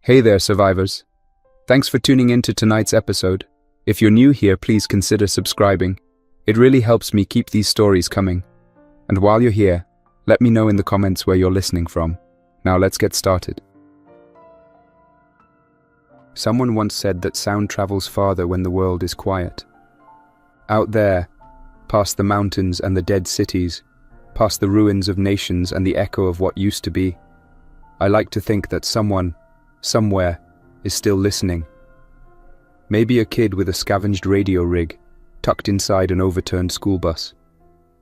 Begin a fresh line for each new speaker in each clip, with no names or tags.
Hey there, survivors. Thanks for tuning in to tonight's episode. If you're new here, please consider subscribing. It really helps me keep these stories coming. And while you're here, let me know in the comments where you're listening from. Now let's get started. Someone once said that sound travels farther when the world is quiet. Out there, past the mountains and the dead cities, past the ruins of nations and the echo of what used to be, I like to think that someone, somewhere, is still listening. Maybe a kid with a scavenged radio rig, tucked inside an overturned school bus.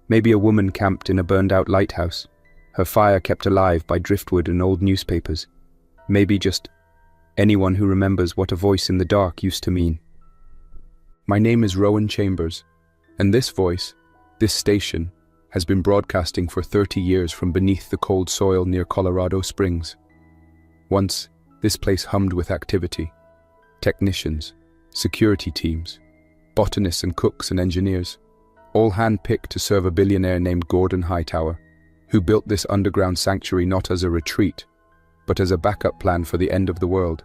Maybe a woman camped in a burned-out lighthouse, her fire kept alive by driftwood and old newspapers. Maybe just anyone who remembers what a voice in the dark used to mean. My name is Rowan Chambers, and this voice, this station, has been broadcasting for 30 years from beneath the cold soil near Colorado Springs. Once, this place hummed with activity. Technicians, security teams, botanists and cooks and engineers, all hand-picked to serve a billionaire named Gordon Hightower, who built this underground sanctuary not as a retreat, but as a backup plan for the end of the world.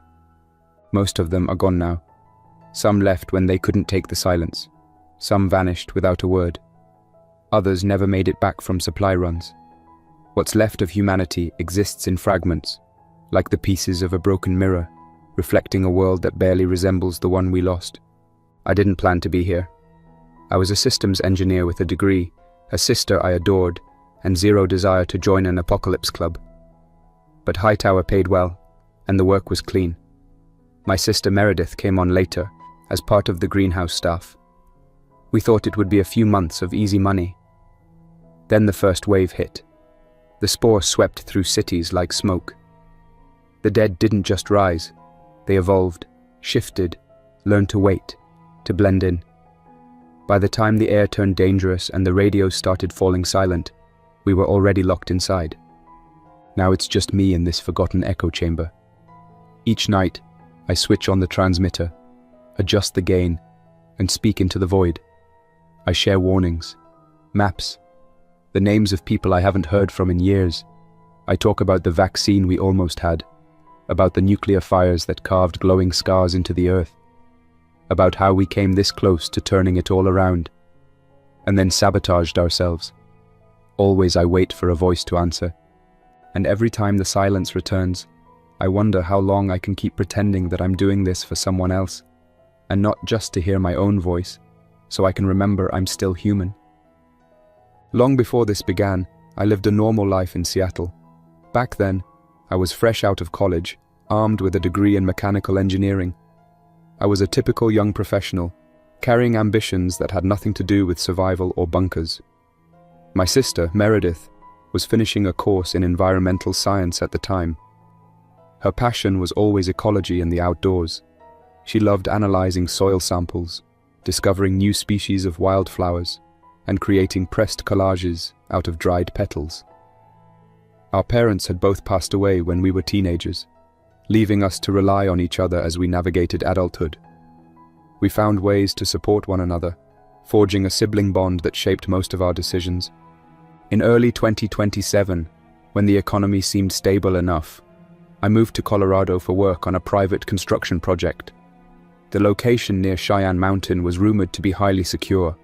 Most of them are gone now. Some left when they couldn't take the silence. Some vanished without a word. Others never made it back from supply runs. What's left of humanity exists in fragments, like the pieces of a broken mirror, reflecting a world that barely resembles the one we lost. I didn't plan to be here. I was a systems engineer with a degree, a sister I adored, and zero desire to join an apocalypse club. But Hightower paid well, and the work was clean. My sister Meredith came on later, as part of the greenhouse staff. We thought it would be a few months of easy money. Then the first wave hit. The spore swept through cities like smoke. The dead didn't just rise. They evolved, shifted, learned to wait, to blend in. By the time the air turned dangerous and the radios started falling silent, we were already locked inside. Now it's just me in this forgotten echo chamber. Each night, I switch on the transmitter, adjust the gain, and speak into the void. I share warnings, maps, the names of people I haven't heard from in years. I talk about the vaccine we almost had, about the nuclear fires that carved glowing scars into the earth, about how we came this close to turning it all around, and then sabotaged ourselves. Always I wait for a voice to answer, and every time the silence returns, I wonder how long I can keep pretending that I'm doing this for someone else, and not just to hear my own voice, so I can remember I'm still human. Long before this began, I lived a normal life in Seattle. Back then, I was fresh out of college, armed with a degree in mechanical engineering. I was a typical young professional, carrying ambitions that had nothing to do with survival or bunkers. My sister, Meredith, was finishing a course in environmental science at the time. Her passion was always ecology and the outdoors. She loved analyzing soil samples, discovering new species of wildflowers, and creating pressed collages out of dried petals. Our parents had both passed away when we were teenagers, leaving us to rely on each other as we navigated adulthood. We found ways to support one another, forging a sibling bond that shaped most of our decisions. In early 2027, when the economy seemed stable enough, I moved to Colorado for work on a private construction project. The location near Cheyenne Mountain was rumored to be highly secure.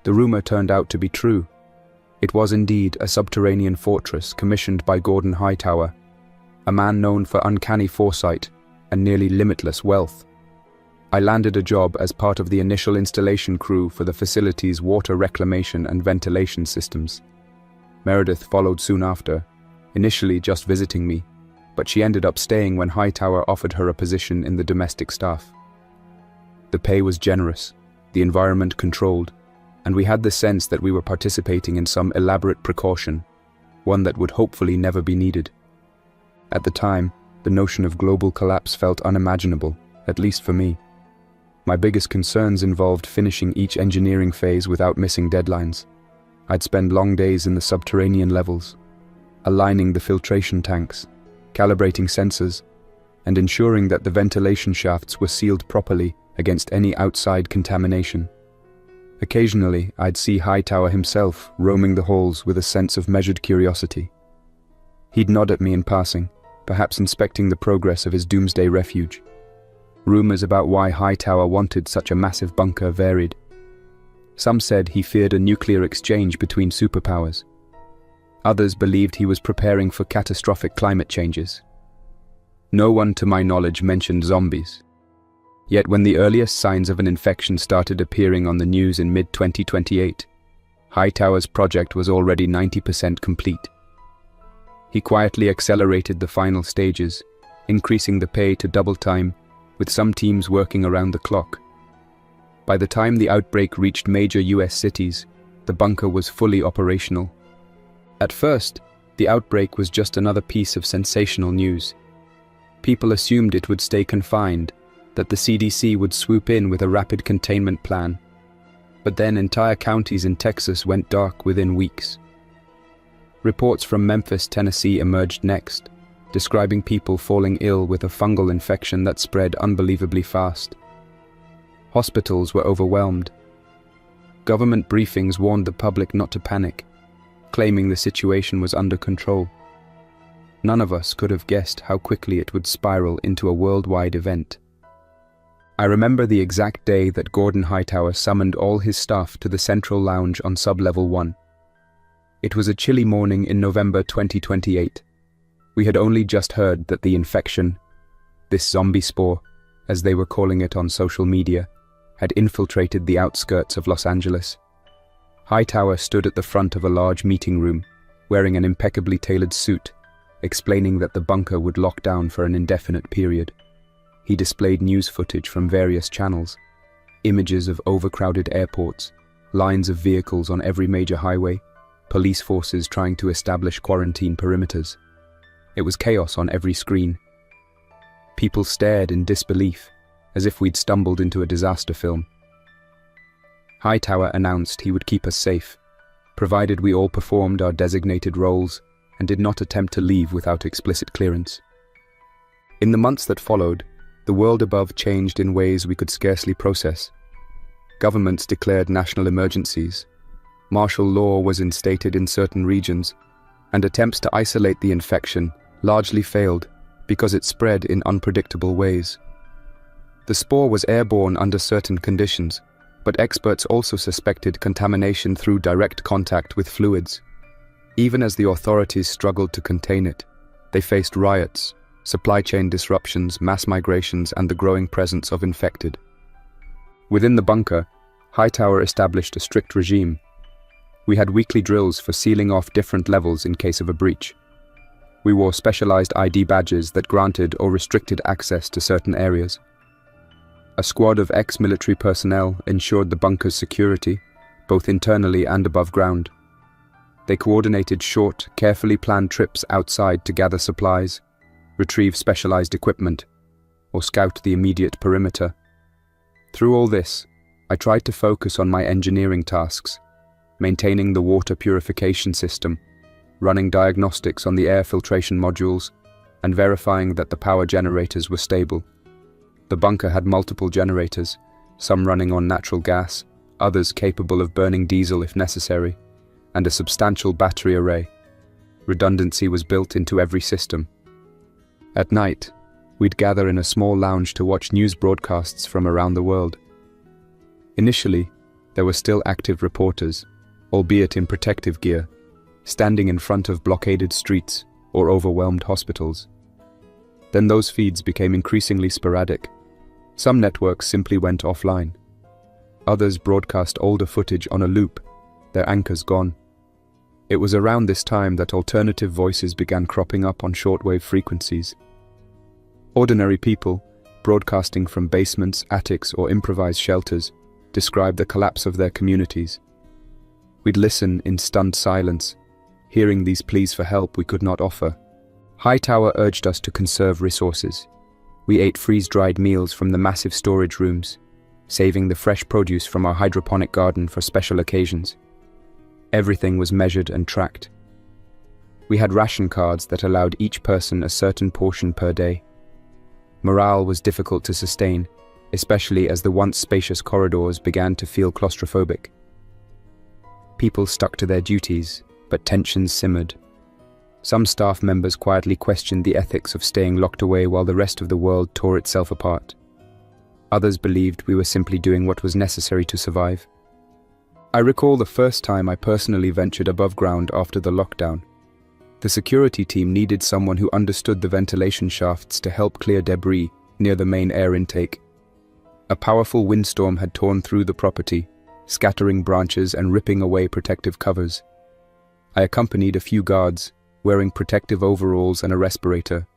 The rumor turned out to be true. It was indeed a subterranean fortress commissioned by Gordon Hightower, a man known for uncanny foresight and nearly limitless wealth. I landed a job as part of the initial installation crew for the facility's water reclamation and ventilation systems. Meredith followed soon after, initially just visiting me, but she ended up staying when Hightower offered her a position in the domestic staff. The pay was generous, the environment controlled, and we had the sense that we were participating in some elaborate precaution, one that would hopefully never be needed. At the time, the notion of global collapse felt unimaginable, at least for me. My biggest concerns involved finishing each engineering phase without missing deadlines. I'd spend long days in the subterranean levels, aligning the filtration tanks, calibrating sensors, and ensuring that the ventilation shafts were sealed properly against any outside contamination. Occasionally, I'd see Hightower himself roaming the halls with a sense of measured curiosity. He'd nod at me in passing, perhaps inspecting the progress of his doomsday refuge. Rumors about why Hightower wanted such a massive bunker varied. Some said he feared a nuclear exchange between superpowers. Others believed he was preparing for catastrophic climate changes. No one, to my knowledge, mentioned zombies. Yet when the earliest signs of an infection started appearing on the news in mid-2028, Hightower's project was already 90% complete. He quietly accelerated the final stages, increasing the pay to double time, with some teams working around the clock. By the time the outbreak reached major US cities, the bunker was fully operational. At first, the outbreak was just another piece of sensational news. People assumed it would stay confined, that the CDC would swoop in with a rapid containment plan. But then entire counties in Texas went dark within weeks. Reports from Memphis, Tennessee emerged next, describing people falling ill with a fungal infection that spread unbelievably fast. Hospitals were overwhelmed. Government briefings warned the public not to panic, claiming the situation was under control. None of us could have guessed how quickly it would spiral into a worldwide event. I remember the exact day that Gordon Hightower summoned all his staff to the central lounge on Sublevel 1. It was a chilly morning in November 2028. We had only just heard that the infection, this zombie spore, as they were calling it on social media, had infiltrated the outskirts of Los Angeles. Hightower stood at the front of a large meeting room, wearing an impeccably tailored suit, explaining that the bunker would lock down for an indefinite period. He displayed news footage from various channels, images of overcrowded airports, lines of vehicles on every major highway, police forces trying to establish quarantine perimeters. It was chaos on every screen. People stared in disbelief, as if we'd stumbled into a disaster film. Hightower announced he would keep us safe, provided we all performed our designated roles and did not attempt to leave without explicit clearance. In the months that followed, the world above changed in ways we could scarcely process. Governments declared national emergencies. Martial law was instated in certain regions, and attempts to isolate the infection largely failed because it spread in unpredictable ways. The spore was airborne under certain conditions, but experts also suspected contamination through direct contact with fluids. Even as the authorities struggled to contain it, they faced riots, supply chain disruptions, mass migrations, and the growing presence of infected. Within the bunker, Hightower established a strict regime. We had weekly drills for sealing off different levels in case of a breach. We wore specialized ID badges that granted or restricted access to certain areas. A squad of ex-military personnel ensured the bunker's security, both internally and above ground. They coordinated short, carefully planned trips outside to gather supplies, retrieve specialized equipment, or scout the immediate perimeter. Through all this, I tried to focus on my engineering tasks, maintaining the water purification system, running diagnostics on the air filtration modules, and verifying that the power generators were stable. The bunker had multiple generators, some running on natural gas, others capable of burning diesel if necessary, and a substantial battery array. Redundancy was built into every system. At night, we'd gather in a small lounge to watch news broadcasts from around the world. Initially, there were still active reporters, albeit in protective gear, standing in front of blockaded streets or overwhelmed hospitals. Then those feeds became increasingly sporadic. Some networks simply went offline. Others broadcast older footage on a loop, their anchors gone. It was around this time that alternative voices began cropping up on shortwave frequencies. Ordinary people, broadcasting from basements, attics, or improvised shelters, described the collapse of their communities. We'd listen in stunned silence, hearing these pleas for help we could not offer. Hightower urged us to conserve resources. We ate freeze-dried meals from the massive storage rooms, saving the fresh produce from our hydroponic garden for special occasions. Everything was measured and tracked. We had ration cards that allowed each person a certain portion per day. Morale was difficult to sustain, especially as the once spacious corridors began to feel claustrophobic. People stuck to their duties, but tensions simmered. Some staff members quietly questioned the ethics of staying locked away while the rest of the world tore itself apart. Others believed we were simply doing what was necessary to survive. I recall the first time I personally ventured above ground after the lockdown. The security team needed someone who understood the ventilation shafts to help clear debris near the main air intake. A powerful windstorm had torn through the property, scattering branches and ripping away protective covers. I accompanied a few guards, wearing protective overalls and a respirator.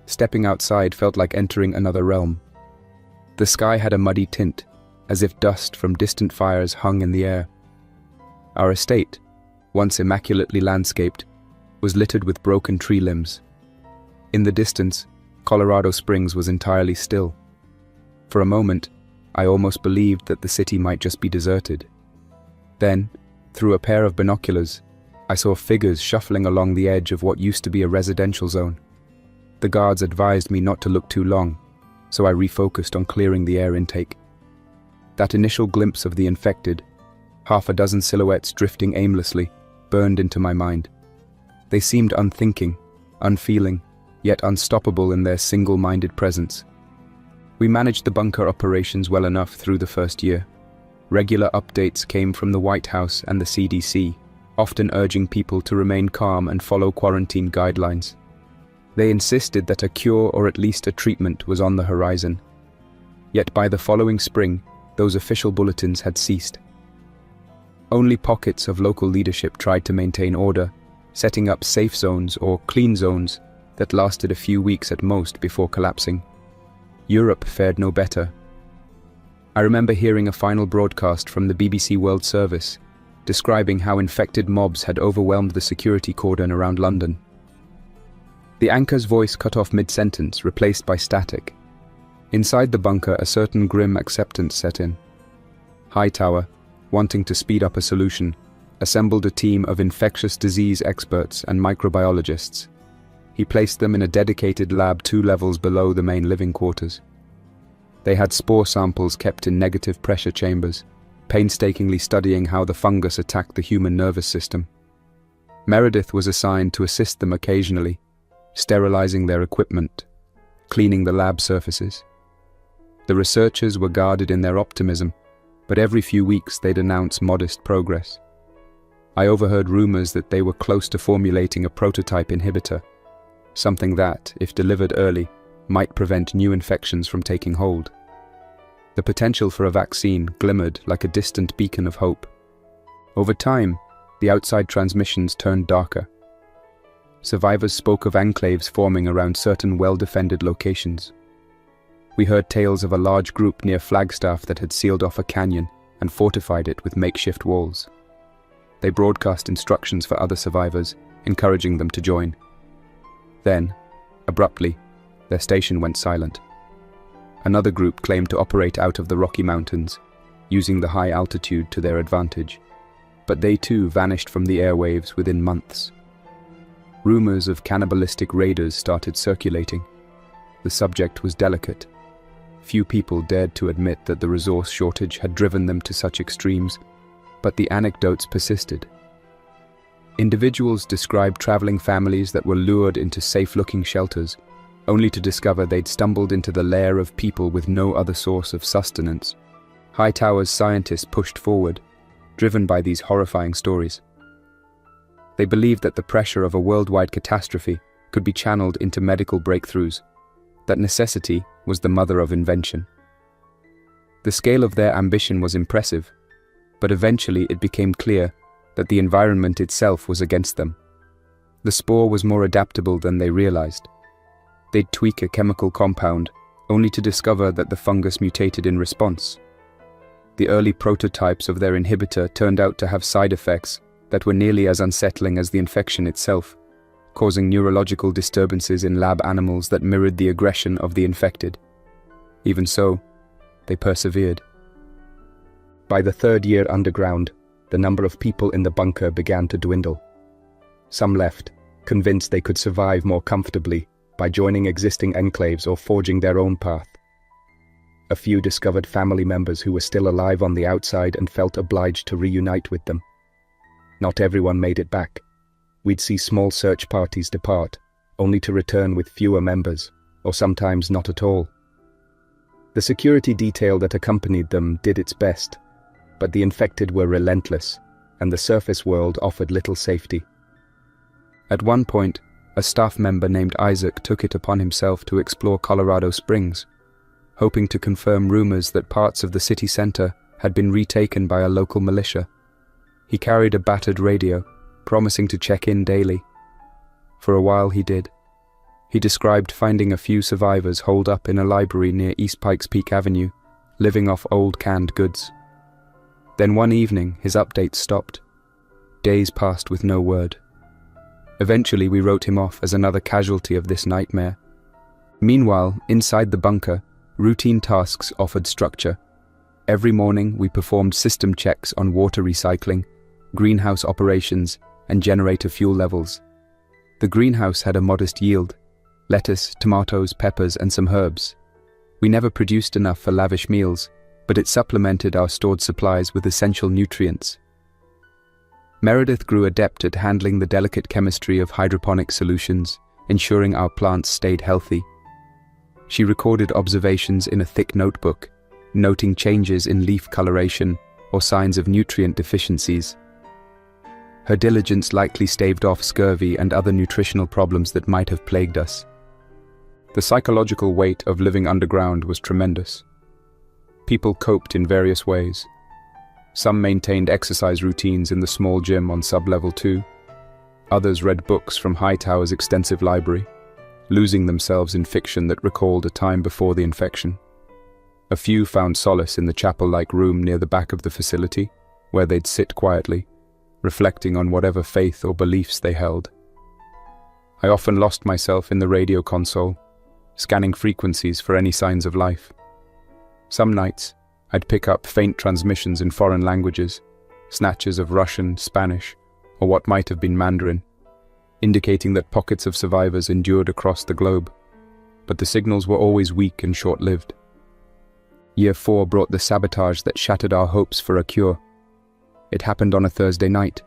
Stepping outside felt like entering another realm. The sky had a muddy tint, as if dust from distant fires hung in the air. Our estate, once immaculately landscaped, was littered with broken tree limbs. In the distance, Colorado Springs was entirely still. For a moment, I almost believed that the city might just be deserted. Then, through a pair of binoculars, I saw figures shuffling along the edge of what used to be a residential zone. The guards advised me not to look too long, so I refocused on clearing the air intake. That initial glimpse of the infected, half a dozen silhouettes drifting aimlessly, burned into my mind. They seemed unthinking, unfeeling, yet unstoppable in their single-minded presence. We managed the bunker operations well enough through the first year. Regular updates came from the White House and the CDC, often urging people to remain calm and follow quarantine guidelines. They insisted that a cure or at least a treatment was on the horizon. Yet by the following spring, those official bulletins had ceased. Only pockets of local leadership tried to maintain order, setting up safe zones or clean zones that lasted a few weeks at most before collapsing. Europe fared no better. I remember hearing a final broadcast from the BBC World Service, describing how infected mobs had overwhelmed the security cordon around London. The anchor's voice cut off mid-sentence, replaced by static. Inside the bunker, a certain grim acceptance set in. Hightower, wanting to speed up a solution, assembled a team of infectious disease experts and microbiologists. He placed them in a dedicated lab 2 levels below the main living quarters. They had spore samples kept in negative pressure chambers, painstakingly studying how the fungus attacked the human nervous system. Meredith was assigned to assist them occasionally, sterilizing their equipment, cleaning the lab surfaces. The researchers were guarded in their optimism, but every few weeks they'd announce modest progress. I overheard rumors that they were close to formulating a prototype inhibitor, something that, if delivered early, might prevent new infections from taking hold. The potential for a vaccine glimmered like a distant beacon of hope. Over time, the outside transmissions turned darker. Survivors spoke of enclaves forming around certain well-defended locations. We heard tales of a large group near Flagstaff that had sealed off a canyon and fortified it with makeshift walls. They broadcast instructions for other survivors, encouraging them to join. Then, abruptly, their station went silent. Another group claimed to operate out of the Rocky Mountains, using the high altitude to their advantage, but they too vanished from the airwaves within months. Rumors of cannibalistic raiders started circulating. The subject was delicate. Few people dared to admit that the resource shortage had driven them to such extremes, but the anecdotes persisted. Individuals described traveling families that were lured into safe-looking shelters, only to discover they'd stumbled into the lair of people with no other source of sustenance. Hightower's scientists pushed forward, driven by these horrifying stories. They believed that the pressure of a worldwide catastrophe could be channeled into medical breakthroughs, that necessity was the mother of invention. The scale of their ambition was impressive, but eventually it became clear that the environment itself was against them. The spore was more adaptable than they realized. They'd tweak a chemical compound, only to discover that the fungus mutated in response. The early prototypes of their inhibitor turned out to have side effects that were nearly as unsettling as the infection itself, causing neurological disturbances in lab animals that mirrored the aggression of the infected. Even so, they persevered. By the 3rd year underground, the number of people in the bunker began to dwindle. Some left, convinced they could survive more comfortably by joining existing enclaves or forging their own path. A few discovered family members who were still alive on the outside and felt obliged to reunite with them. Not everyone made it back. We'd see small search parties depart, only to return with fewer members, or sometimes not at all. The security detail that accompanied them did its best, but the infected were relentless, and the surface world offered little safety. At one point, a staff member named Isaac took it upon himself to explore Colorado Springs, hoping to confirm rumors that parts of the city center had been retaken by a local militia. He carried a battered radio, promising to check in daily. For a while he did. He described finding a few survivors holed up in a library near East Pikes Peak Avenue, living off old canned goods. Then one evening, his updates stopped. Days passed with no word. Eventually, we wrote him off as another casualty of this nightmare. Meanwhile, inside the bunker, routine tasks offered structure. Every morning, we performed system checks on water recycling, greenhouse operations, and generator fuel levels. The greenhouse had a modest yield: lettuce, tomatoes, peppers, and some herbs. We never produced enough for lavish meals, but it supplemented our stored supplies with essential nutrients. Meredith grew adept at handling the delicate chemistry of hydroponic solutions, ensuring our plants stayed healthy. She recorded observations in a thick notebook, noting changes in leaf coloration or signs of nutrient deficiencies. Her diligence likely staved off scurvy and other nutritional problems that might have plagued us. The psychological weight of living underground was tremendous. People coped in various ways. Some maintained exercise routines in the small gym on sub-level 2. Others read books from Hightower's extensive library, losing themselves in fiction that recalled a time before the infection. A few found solace in the chapel-like room near the back of the facility, where they'd sit quietly, reflecting on whatever faith or beliefs they held. I often lost myself in the radio console, scanning frequencies for any signs of life. Some nights, I'd pick up faint transmissions in foreign languages, snatches of Russian, Spanish, or what might have been Mandarin, indicating that pockets of survivors endured across the globe, but the signals were always weak and short-lived. Year 4 brought the sabotage that shattered our hopes for a cure. It happened on a Thursday night.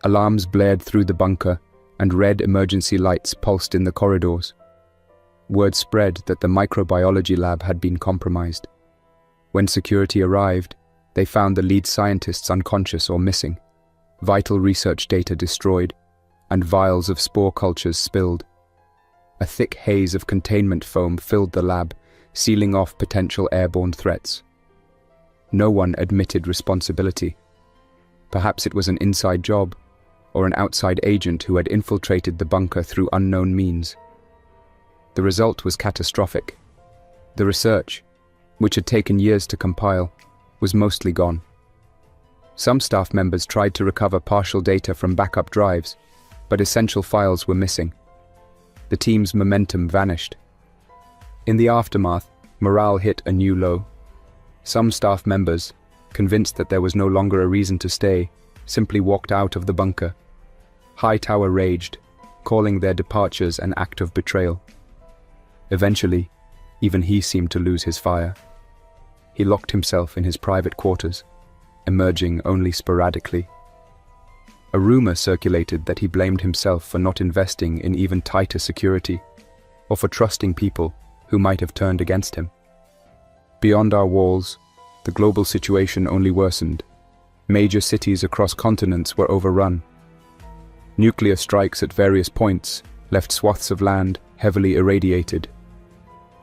Alarms blared through the bunker, and red emergency lights pulsed in the corridors. Word spread that the microbiology lab had been compromised. When security arrived, they found the lead scientists unconscious or missing, vital research data destroyed, and vials of spore cultures spilled. A thick haze of containment foam filled the lab, sealing off potential airborne threats. No one admitted responsibility. Perhaps it was an inside job, or an outside agent who had infiltrated the bunker through unknown means. The result was catastrophic. The research, which had taken years to compile, was mostly gone. Some staff members tried to recover partial data from backup drives, but essential files were missing. The team's momentum vanished. In the aftermath, morale hit a new low. Some staff members, convinced that there was no longer a reason to stay, simply walked out of the bunker. Hightower raged, calling their departures an act of betrayal. Eventually, even he seemed to lose his fire. He locked himself in his private quarters, emerging only sporadically. A rumor circulated that he blamed himself for not investing in even tighter security, or for trusting people who might have turned against him. Beyond our walls, the global situation only worsened. Major cities across continents were overrun. Nuclear strikes at various points left swaths of land heavily irradiated.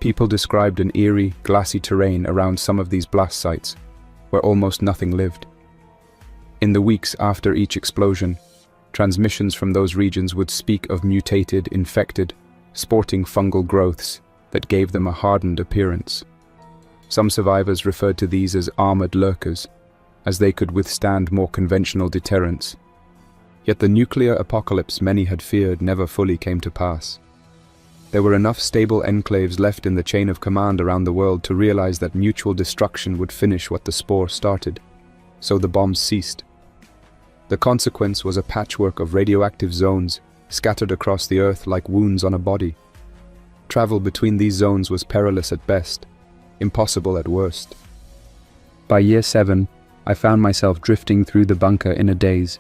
People described an eerie, glassy terrain around some of these blast sites, where almost nothing lived. In the weeks after each explosion, transmissions from those regions would speak of mutated, infected, sporting fungal growths that gave them a hardened appearance. Some survivors referred to these as armored lurkers, as they could withstand more conventional deterrents. Yet the nuclear apocalypse many had feared never fully came to pass. There were enough stable enclaves left in the chain of command around the world to realize that mutual destruction would finish what the spore started, so the bombs ceased. The consequence was a patchwork of radioactive zones scattered across the earth like wounds on a body. Travel between these zones was perilous at best, impossible at worst. By year 7, I found myself drifting through the bunker in a daze.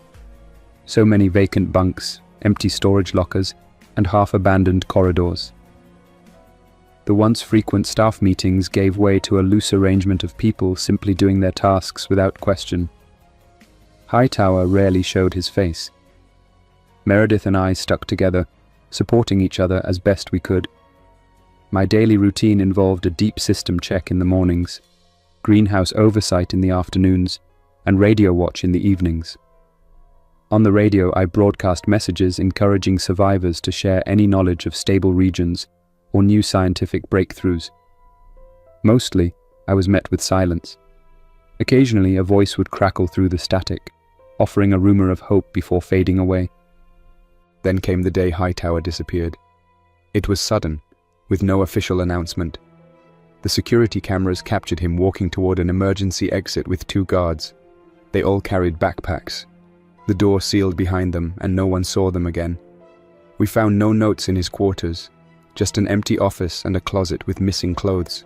So many vacant bunks, empty storage lockers, and half-abandoned corridors. The once frequent staff meetings gave way to a loose arrangement of people simply doing their tasks without question. Hightower rarely showed his face. Meredith and I stuck together, supporting each other as best we could. My daily routine involved a deep system check in the mornings, greenhouse oversight in the afternoons, and radio watch in the evenings. On the radio, I broadcast messages encouraging survivors to share any knowledge of stable regions or new scientific breakthroughs. Mostly, I was met with silence. Occasionally, a voice would crackle through the static, offering a rumor of hope before fading away. Then came the day Hightower disappeared. It was sudden, with no official announcement. The security cameras captured him walking toward an emergency exit with 2 guards. They all carried backpacks. The door sealed behind them, and no one saw them again. We found no notes in his quarters, just an empty office and a closet with missing clothes.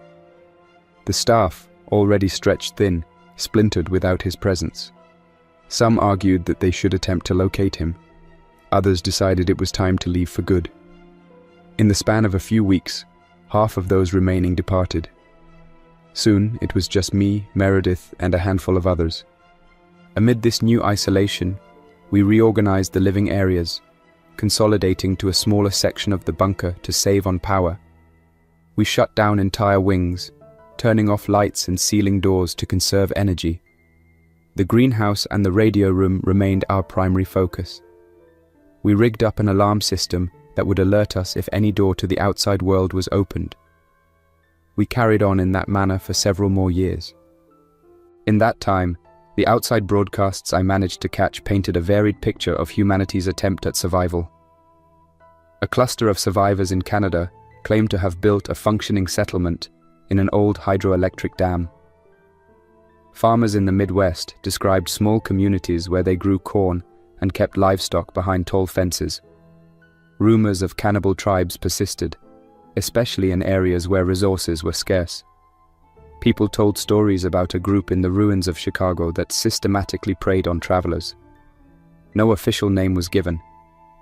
The staff, already stretched thin, splintered without his presence. Some argued that they should attempt to locate him. Others decided it was time to leave for good. In the span of a few weeks, half of those remaining departed. Soon, it was just me, Meredith, and a handful of others. Amid this new isolation, we reorganized the living areas, consolidating to a smaller section of the bunker to save on power. We shut down entire wings, turning off lights and sealing doors to conserve energy. The greenhouse and the radio room remained our primary focus. We rigged up an alarm system that would alert us if any door to the outside world was opened. We carried on in that manner for several more years. In that time, the outside broadcasts I managed to catch painted a varied picture of humanity's attempt at survival. A cluster of survivors in Canada claimed to have built a functioning settlement in an old hydroelectric dam. Farmers in the Midwest described small communities where they grew corn and kept livestock behind tall fences. Rumors of cannibal tribes persisted, especially in areas where resources were scarce. People told stories about a group in the ruins of Chicago that systematically preyed on travelers. No official name was given,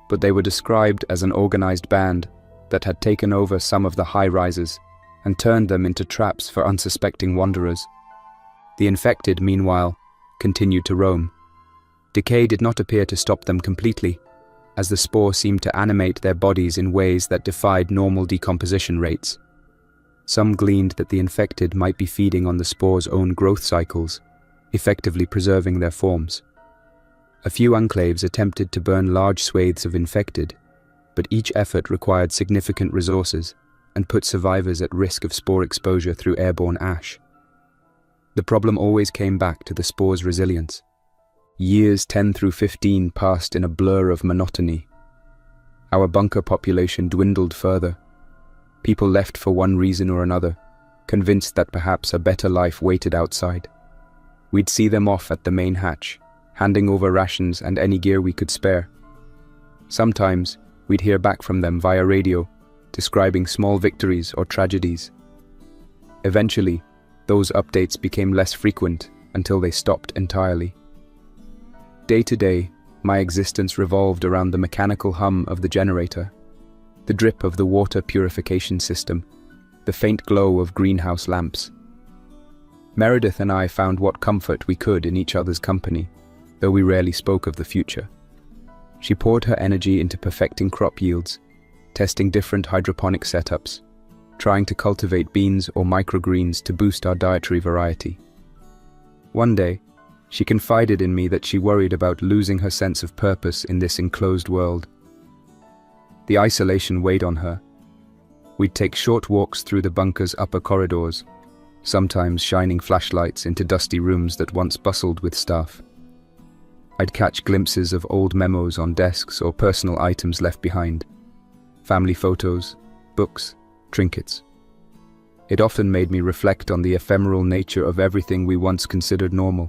but they were described as an organized band that had taken over some of the high-rises and turned them into traps for unsuspecting wanderers. The infected, meanwhile, continued to roam. Decay did not appear to stop them completely, as the spore seemed to animate their bodies in ways that defied normal decomposition rates. Some gleaned that the infected might be feeding on the spore's own growth cycles, effectively preserving their forms. A few enclaves attempted to burn large swathes of infected, but each effort required significant resources and put survivors at risk of spore exposure through airborne ash. The problem always came back to the spore's resilience. Years 10 through 15 passed in a blur of monotony. Our bunker population dwindled further. People left for one reason or another, convinced that perhaps a better life waited outside. We'd see them off at the main hatch, handing over rations and any gear we could spare. Sometimes, we'd hear back from them via radio, describing small victories or tragedies. Eventually, those updates became less frequent until they stopped entirely. Day to day, my existence revolved around the mechanical hum of the generator, the drip of the water purification system, the faint glow of greenhouse lamps. Meredith and I found what comfort we could in each other's company, though we rarely spoke of the future. She poured her energy into perfecting crop yields, testing different hydroponic setups, trying to cultivate beans or microgreens to boost our dietary variety. One day, she confided in me that she worried about losing her sense of purpose in this enclosed world. The isolation weighed on her. We'd take short walks through the bunker's upper corridors, sometimes shining flashlights into dusty rooms that once bustled with staff. I'd catch glimpses of old memos on desks or personal items left behind, family photos, books, trinkets. It often made me reflect on the ephemeral nature of everything we once considered normal.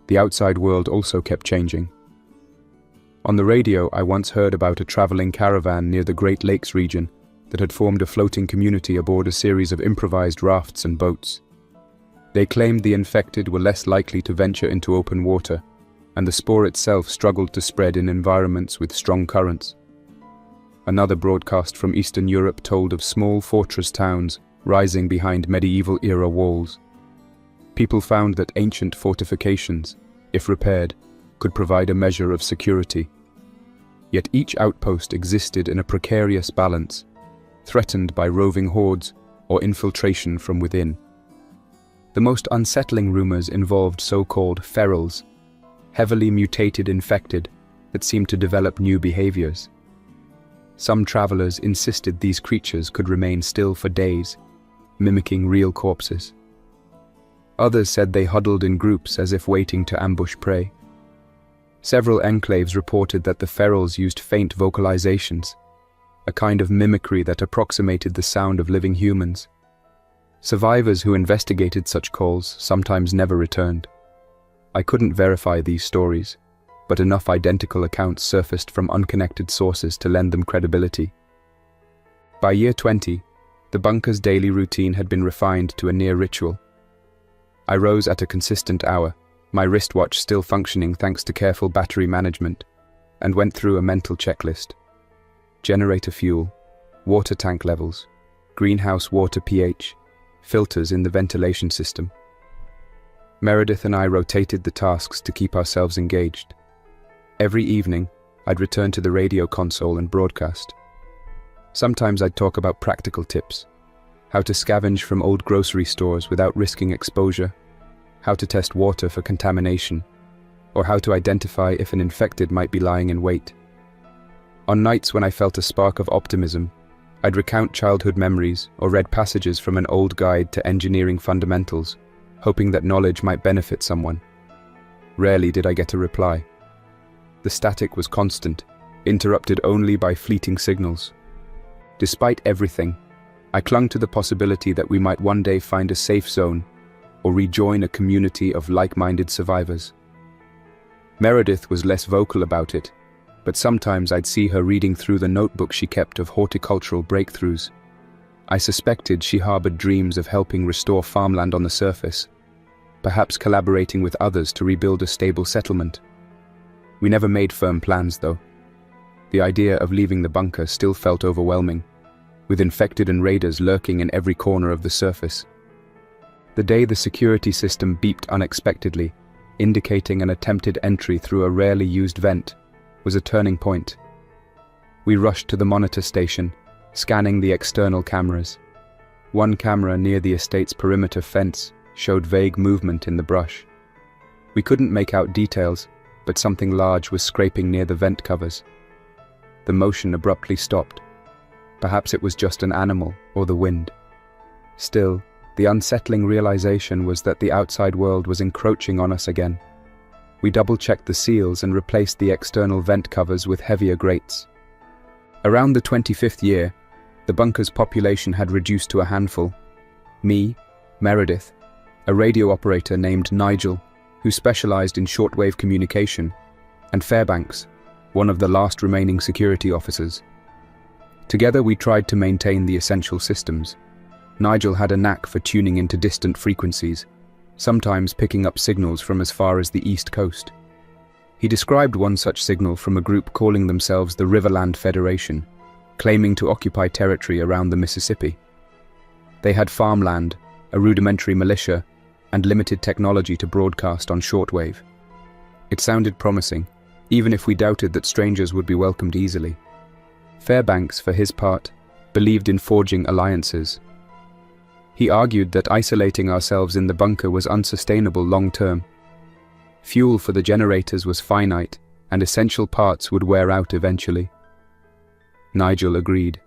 The outside world also kept changing. On the radio, I once heard about a traveling caravan near the Great Lakes region that had formed a floating community aboard a series of improvised rafts and boats. They claimed the infected were less likely to venture into open water, and the spore itself struggled to spread in environments with strong currents. Another broadcast from Eastern Europe told of small fortress towns rising behind medieval-era walls. People found that ancient fortifications, if repaired, could provide a measure of security. Yet each outpost existed in a precarious balance, threatened by roving hordes or infiltration from within. The most unsettling rumors involved so-called ferals, heavily mutated infected that seemed to develop new behaviors. Some travelers insisted these creatures could remain still for days, mimicking real corpses. Others said they huddled in groups as if waiting to ambush prey. Several enclaves reported that the ferals used faint vocalizations, a kind of mimicry that approximated the sound of living humans. Survivors who investigated such calls sometimes never returned. I couldn't verify these stories, but enough identical accounts surfaced from unconnected sources to lend them credibility. By year 20, the bunker's daily routine had been refined to a near ritual. I rose at a consistent hour, my wristwatch still functioning thanks to careful battery management, and went through a mental checklist. Generator fuel, water tank levels, greenhouse water pH, filters in the ventilation system. Meredith and I rotated the tasks to keep ourselves engaged. Every evening, I'd return to the radio console and broadcast. Sometimes I'd talk about practical tips, how to scavenge from old grocery stores without risking exposure, how to test water for contamination, or how to identify if an infected might be lying in wait. On nights when I felt a spark of optimism, I'd recount childhood memories or read passages from an old guide to engineering fundamentals, hoping that knowledge might benefit someone. Rarely did I get a reply. The static was constant, interrupted only by fleeting signals. Despite everything, I clung to the possibility that we might one day find a safe zone or rejoin a community of like-minded survivors. Meredith was less vocal about it, but sometimes I'd see her reading through the notebook she kept of horticultural breakthroughs. I suspected she harbored dreams of helping restore farmland on the surface, perhaps collaborating with others to rebuild a stable settlement. We never made firm plans, though. The idea of leaving the bunker still felt overwhelming, with infected and raiders lurking in every corner of the surface. The day the security system beeped unexpectedly, indicating an attempted entry through a rarely used vent, was a turning point. We rushed to the monitor station, scanning the external cameras. One camera near the estate's perimeter fence showed vague movement in the brush. We couldn't make out details, but something large was scraping near the vent covers. The motion abruptly stopped. Perhaps it was just an animal or the wind. Still, the unsettling realization was that the outside world was encroaching on us again. We double-checked the seals and replaced the external vent covers with heavier grates. Around the 25th year, the bunker's population had reduced to a handful. Me, Meredith, a radio operator named Nigel, who specialized in shortwave communication, and Fairbanks, one of the last remaining security officers. Together we tried to maintain the essential systems. Nigel had a knack for tuning into distant frequencies, sometimes picking up signals from as far as the East Coast. He described one such signal from a group calling themselves the Riverland Federation, claiming to occupy territory around the Mississippi. They had farmland, a rudimentary militia, and limited technology to broadcast on shortwave. It sounded promising, even if we doubted that strangers would be welcomed easily. Fairbanks, for his part, believed in forging alliances. He argued that isolating ourselves in the bunker was unsustainable long-term. Fuel for the generators was finite, and essential parts would wear out eventually. Nigel agreed.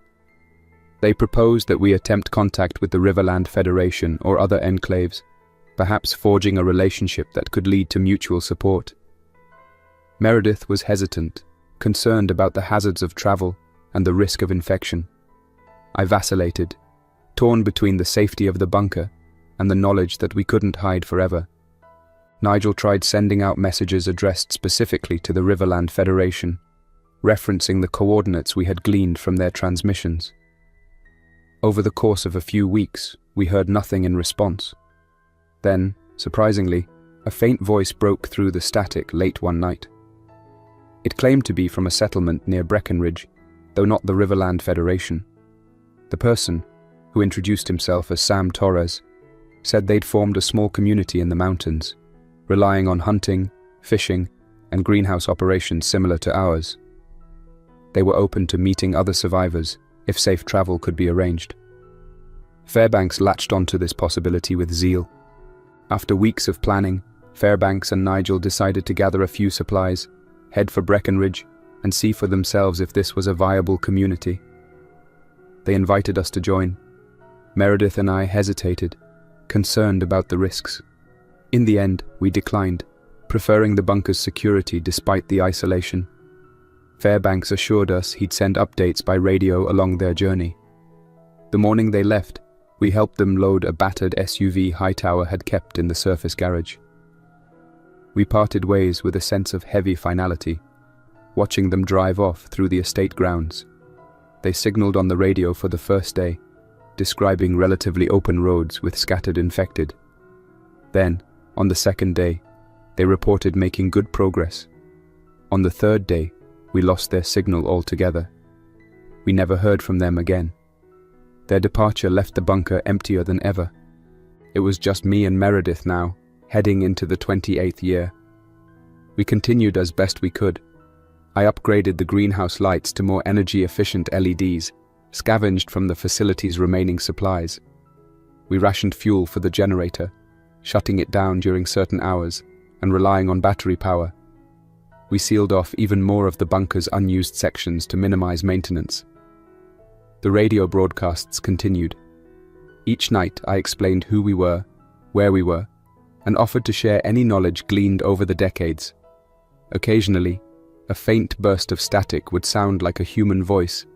They proposed that we attempt contact with the Riverland Federation or other enclaves, perhaps forging a relationship that could lead to mutual support. Meredith was hesitant, concerned about the hazards of travel and the risk of infection. I vacillated, torn between the safety of the bunker and the knowledge that we couldn't hide forever. Nigel tried sending out messages addressed specifically to the Riverland Federation, referencing the coordinates we had gleaned from their transmissions. Over the course of a few weeks, we heard nothing in response. Then, surprisingly, A faint voice broke through the static late one night. It claimed to be from a settlement near Breckenridge, though not the Riverland Federation. The person, who introduced himself as Sam Torres, said they'd formed a small community in the mountains, relying on hunting, fishing, and greenhouse operations similar to ours. They were open to meeting other survivors if safe travel could be arranged. Fairbanks latched onto this possibility with zeal. After weeks of planning, Fairbanks and Nigel decided to gather a few supplies, head for Breckenridge, and see for themselves if this was a viable community. They invited us to join. Meredith and I hesitated, concerned about the risks. In the end, we declined, preferring the bunker's security despite the isolation. Fairbanks assured us he'd send updates by radio along their journey. The morning they left, we helped them load a battered SUV Hightower had kept in the surface garage. We parted ways with a sense of heavy finality, watching them drive off through the estate grounds. They signaled on the radio for the first day, describing relatively open roads with scattered infected. Then, on the second day, they reported making good progress. On the third day, we lost their signal altogether. We never heard from them again. Their departure left the bunker emptier than ever. It was just me and Meredith now, heading into the 28th year. We continued as best we could. I upgraded the greenhouse lights to more energy-efficient LEDs, scavenged from the facility's remaining supplies. We rationed fuel for the generator, shutting it down during certain hours and relying on battery power. We sealed off even more of the bunker's unused sections to minimize maintenance. The radio broadcasts continued. Each night I explained who we were, where we were, and offered to share any knowledge gleaned over the decades. Occasionally, a faint burst of static would sound like a human voice,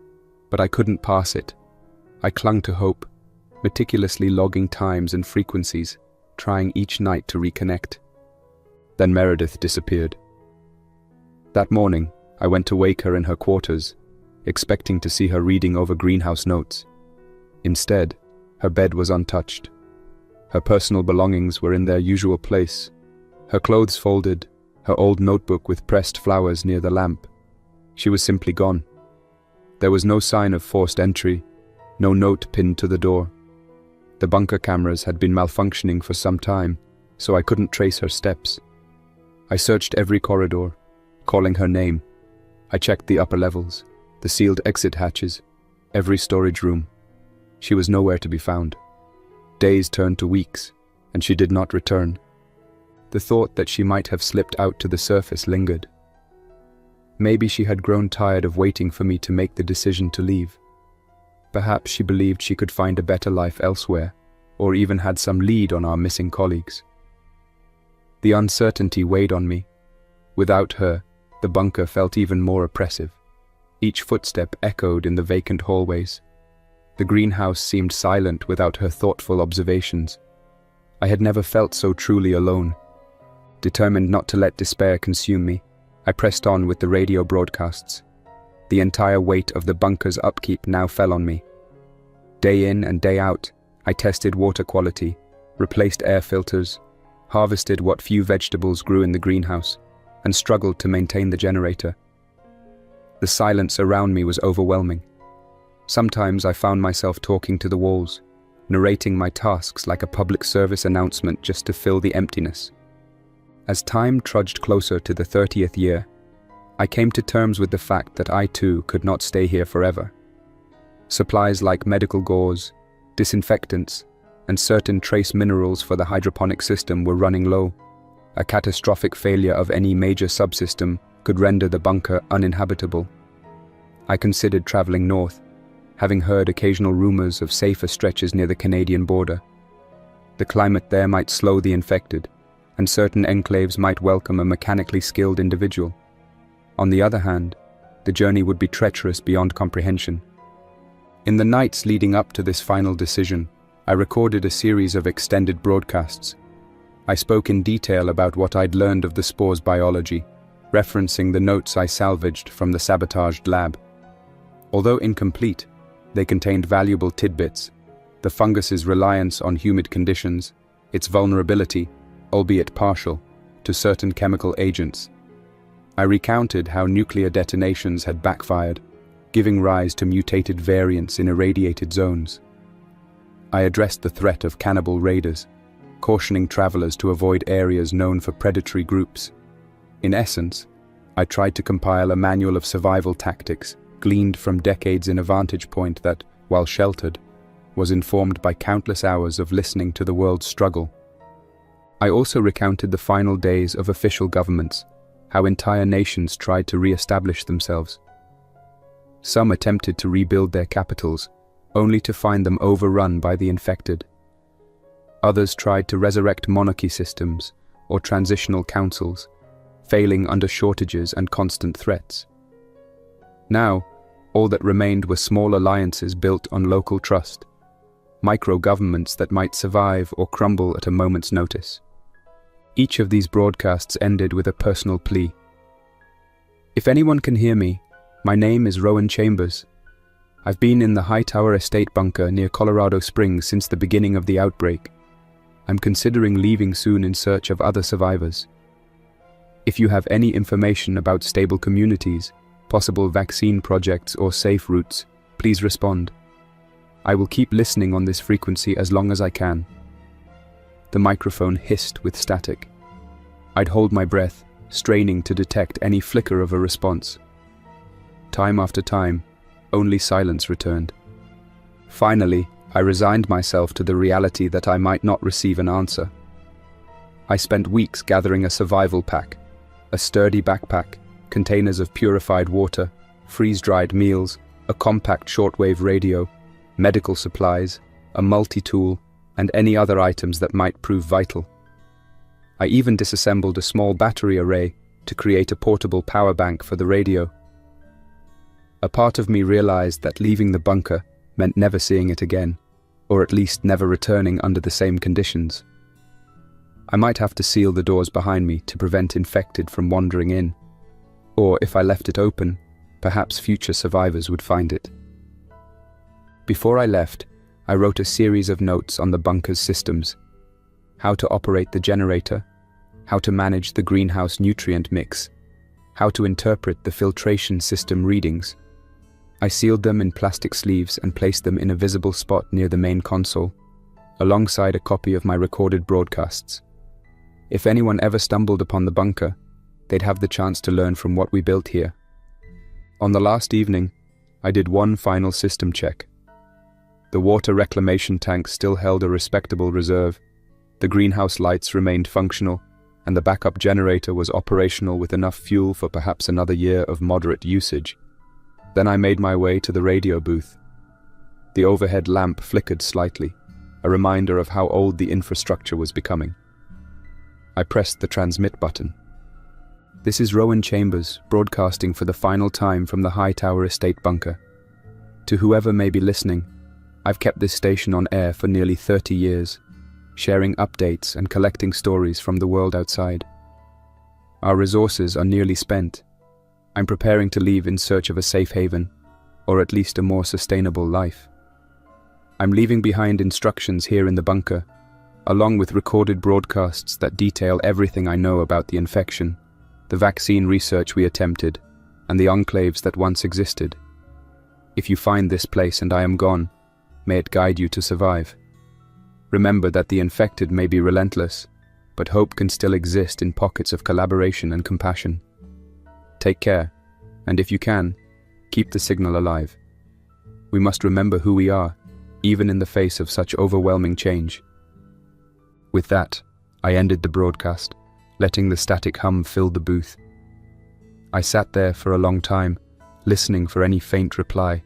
but I couldn't pass it. I clung to hope, meticulously logging times and frequencies, trying each night to reconnect. Then Meredith disappeared. That morning, I went to wake her in her quarters, expecting to see her reading over greenhouse notes. Instead, her bed was untouched. Her personal belongings were in their usual place, her clothes folded, her old notebook with pressed flowers near the lamp. She was simply gone. There was no sign of forced entry, no note pinned to the door. The bunker cameras had been malfunctioning for some time, so I couldn't trace her steps. I searched every corridor, calling her name. I checked the upper levels, the sealed exit hatches, every storage room. She was nowhere to be found. Days turned to weeks, and she did not return. The thought that she might have slipped out to the surface lingered. Maybe she had grown tired of waiting for me to make the decision to leave. Perhaps she believed she could find a better life elsewhere, or even had some lead on our missing colleagues. The uncertainty weighed on me. Without her, the bunker felt even more oppressive. Each footstep echoed in the vacant hallways. The greenhouse seemed silent without her thoughtful observations. I had never felt so truly alone. Determined not to let despair consume me, I pressed on with the radio broadcasts. The entire weight of the bunker's upkeep now fell on me. Day in and day out, I tested water quality, replaced air filters, harvested what few vegetables grew in the greenhouse, and struggled to maintain the generator. The silence around me was overwhelming. Sometimes I found myself talking to the walls, narrating my tasks like a public service announcement just to fill the emptiness. As time trudged closer to the 30th year, I came to terms with the fact that I too could not stay here forever. Supplies like medical gauze, disinfectants, and certain trace minerals for the hydroponic system were running low. A catastrophic failure of any major subsystem could render the bunker uninhabitable. I considered traveling north, having heard occasional rumors of safer stretches near the Canadian border. The climate there might slow the infected, and certain enclaves might welcome a mechanically skilled individual. On the other hand, the journey would be treacherous beyond comprehension. In the nights leading up to this final decision, I recorded a series of extended broadcasts. I spoke in detail about what I'd learned of the spore's biology, referencing the notes I salvaged from the sabotaged lab. Although incomplete, they contained valuable tidbits: the fungus's reliance on humid conditions, its vulnerability, albeit partial, to certain chemical agents. I recounted how nuclear detonations had backfired, giving rise to mutated variants in irradiated zones. I addressed the threat of cannibal raiders, cautioning travelers to avoid areas known for predatory groups. In essence, I tried to compile a manual of survival tactics gleaned from decades in a vantage point that, while sheltered, was informed by countless hours of listening to the world's struggle. I also recounted the final days of official governments, how entire nations tried to re-establish themselves. Some attempted to rebuild their capitals, only to find them overrun by the infected. Others tried to resurrect monarchy systems or transitional councils, failing under shortages and constant threats. Now, all that remained were small alliances built on local trust, micro-governments that might survive or crumble at a moment's notice. Each of these broadcasts ended with a personal plea. If anyone can hear me, my name is Rowan Chambers. I've been in the Hightower Estate bunker near Colorado Springs since the beginning of the outbreak. I'm considering leaving soon in search of other survivors. If you have any information about stable communities, possible vaccine projects or safe routes, please respond. I will keep listening on this frequency as long as I can. The microphone hissed with static. I'd hold my breath, straining to detect any flicker of a response. Time after time, only silence returned. Finally, I resigned myself to the reality that I might not receive an answer. I spent weeks gathering a survival pack, a sturdy backpack, containers of purified water, freeze-dried meals, a compact shortwave radio, medical supplies, a multi-tool, and any other items that might prove vital. I even disassembled a small battery array to create a portable power bank for the radio. A part of me realized that leaving the bunker meant never seeing it again, or at least never returning under the same conditions. I might have to seal the doors behind me to prevent infected from wandering in, or if I left it open, perhaps future survivors would find it. Before I left, I wrote a series of notes on the bunker's systems: how to operate the generator, how to manage the greenhouse nutrient mix, how to interpret the filtration system readings. I sealed them in plastic sleeves and placed them in a visible spot near the main console, alongside a copy of my recorded broadcasts. If anyone ever stumbled upon the bunker, they'd have the chance to learn from what we built here. On the last evening, I did one final system check. The water reclamation tank still held a respectable reserve, the greenhouse lights remained functional, and the backup generator was operational with enough fuel for perhaps another year of moderate usage. Then I made my way to the radio booth. The overhead lamp flickered slightly, a reminder of how old the infrastructure was becoming. I pressed the transmit button. This is Rowan Chambers, broadcasting for the final time from the Hightower Estate bunker. To whoever may be listening, I've kept this station on air for nearly 30 years, sharing updates and collecting stories from the world outside. Our resources are nearly spent. I'm preparing to leave in search of a safe haven, or at least a more sustainable life. I'm leaving behind instructions here in the bunker, along with recorded broadcasts that detail everything I know about the infection, the vaccine research we attempted, and the enclaves that once existed. If you find this place and I am gone, may it guide you to survive. Remember that the infected may be relentless, but hope can still exist in pockets of collaboration and compassion. Take care, and if you can, keep the signal alive. We must remember who we are, even in the face of such overwhelming change. With that, I ended the broadcast, letting the static hum fill the booth. I sat there for a long time, listening for any faint reply.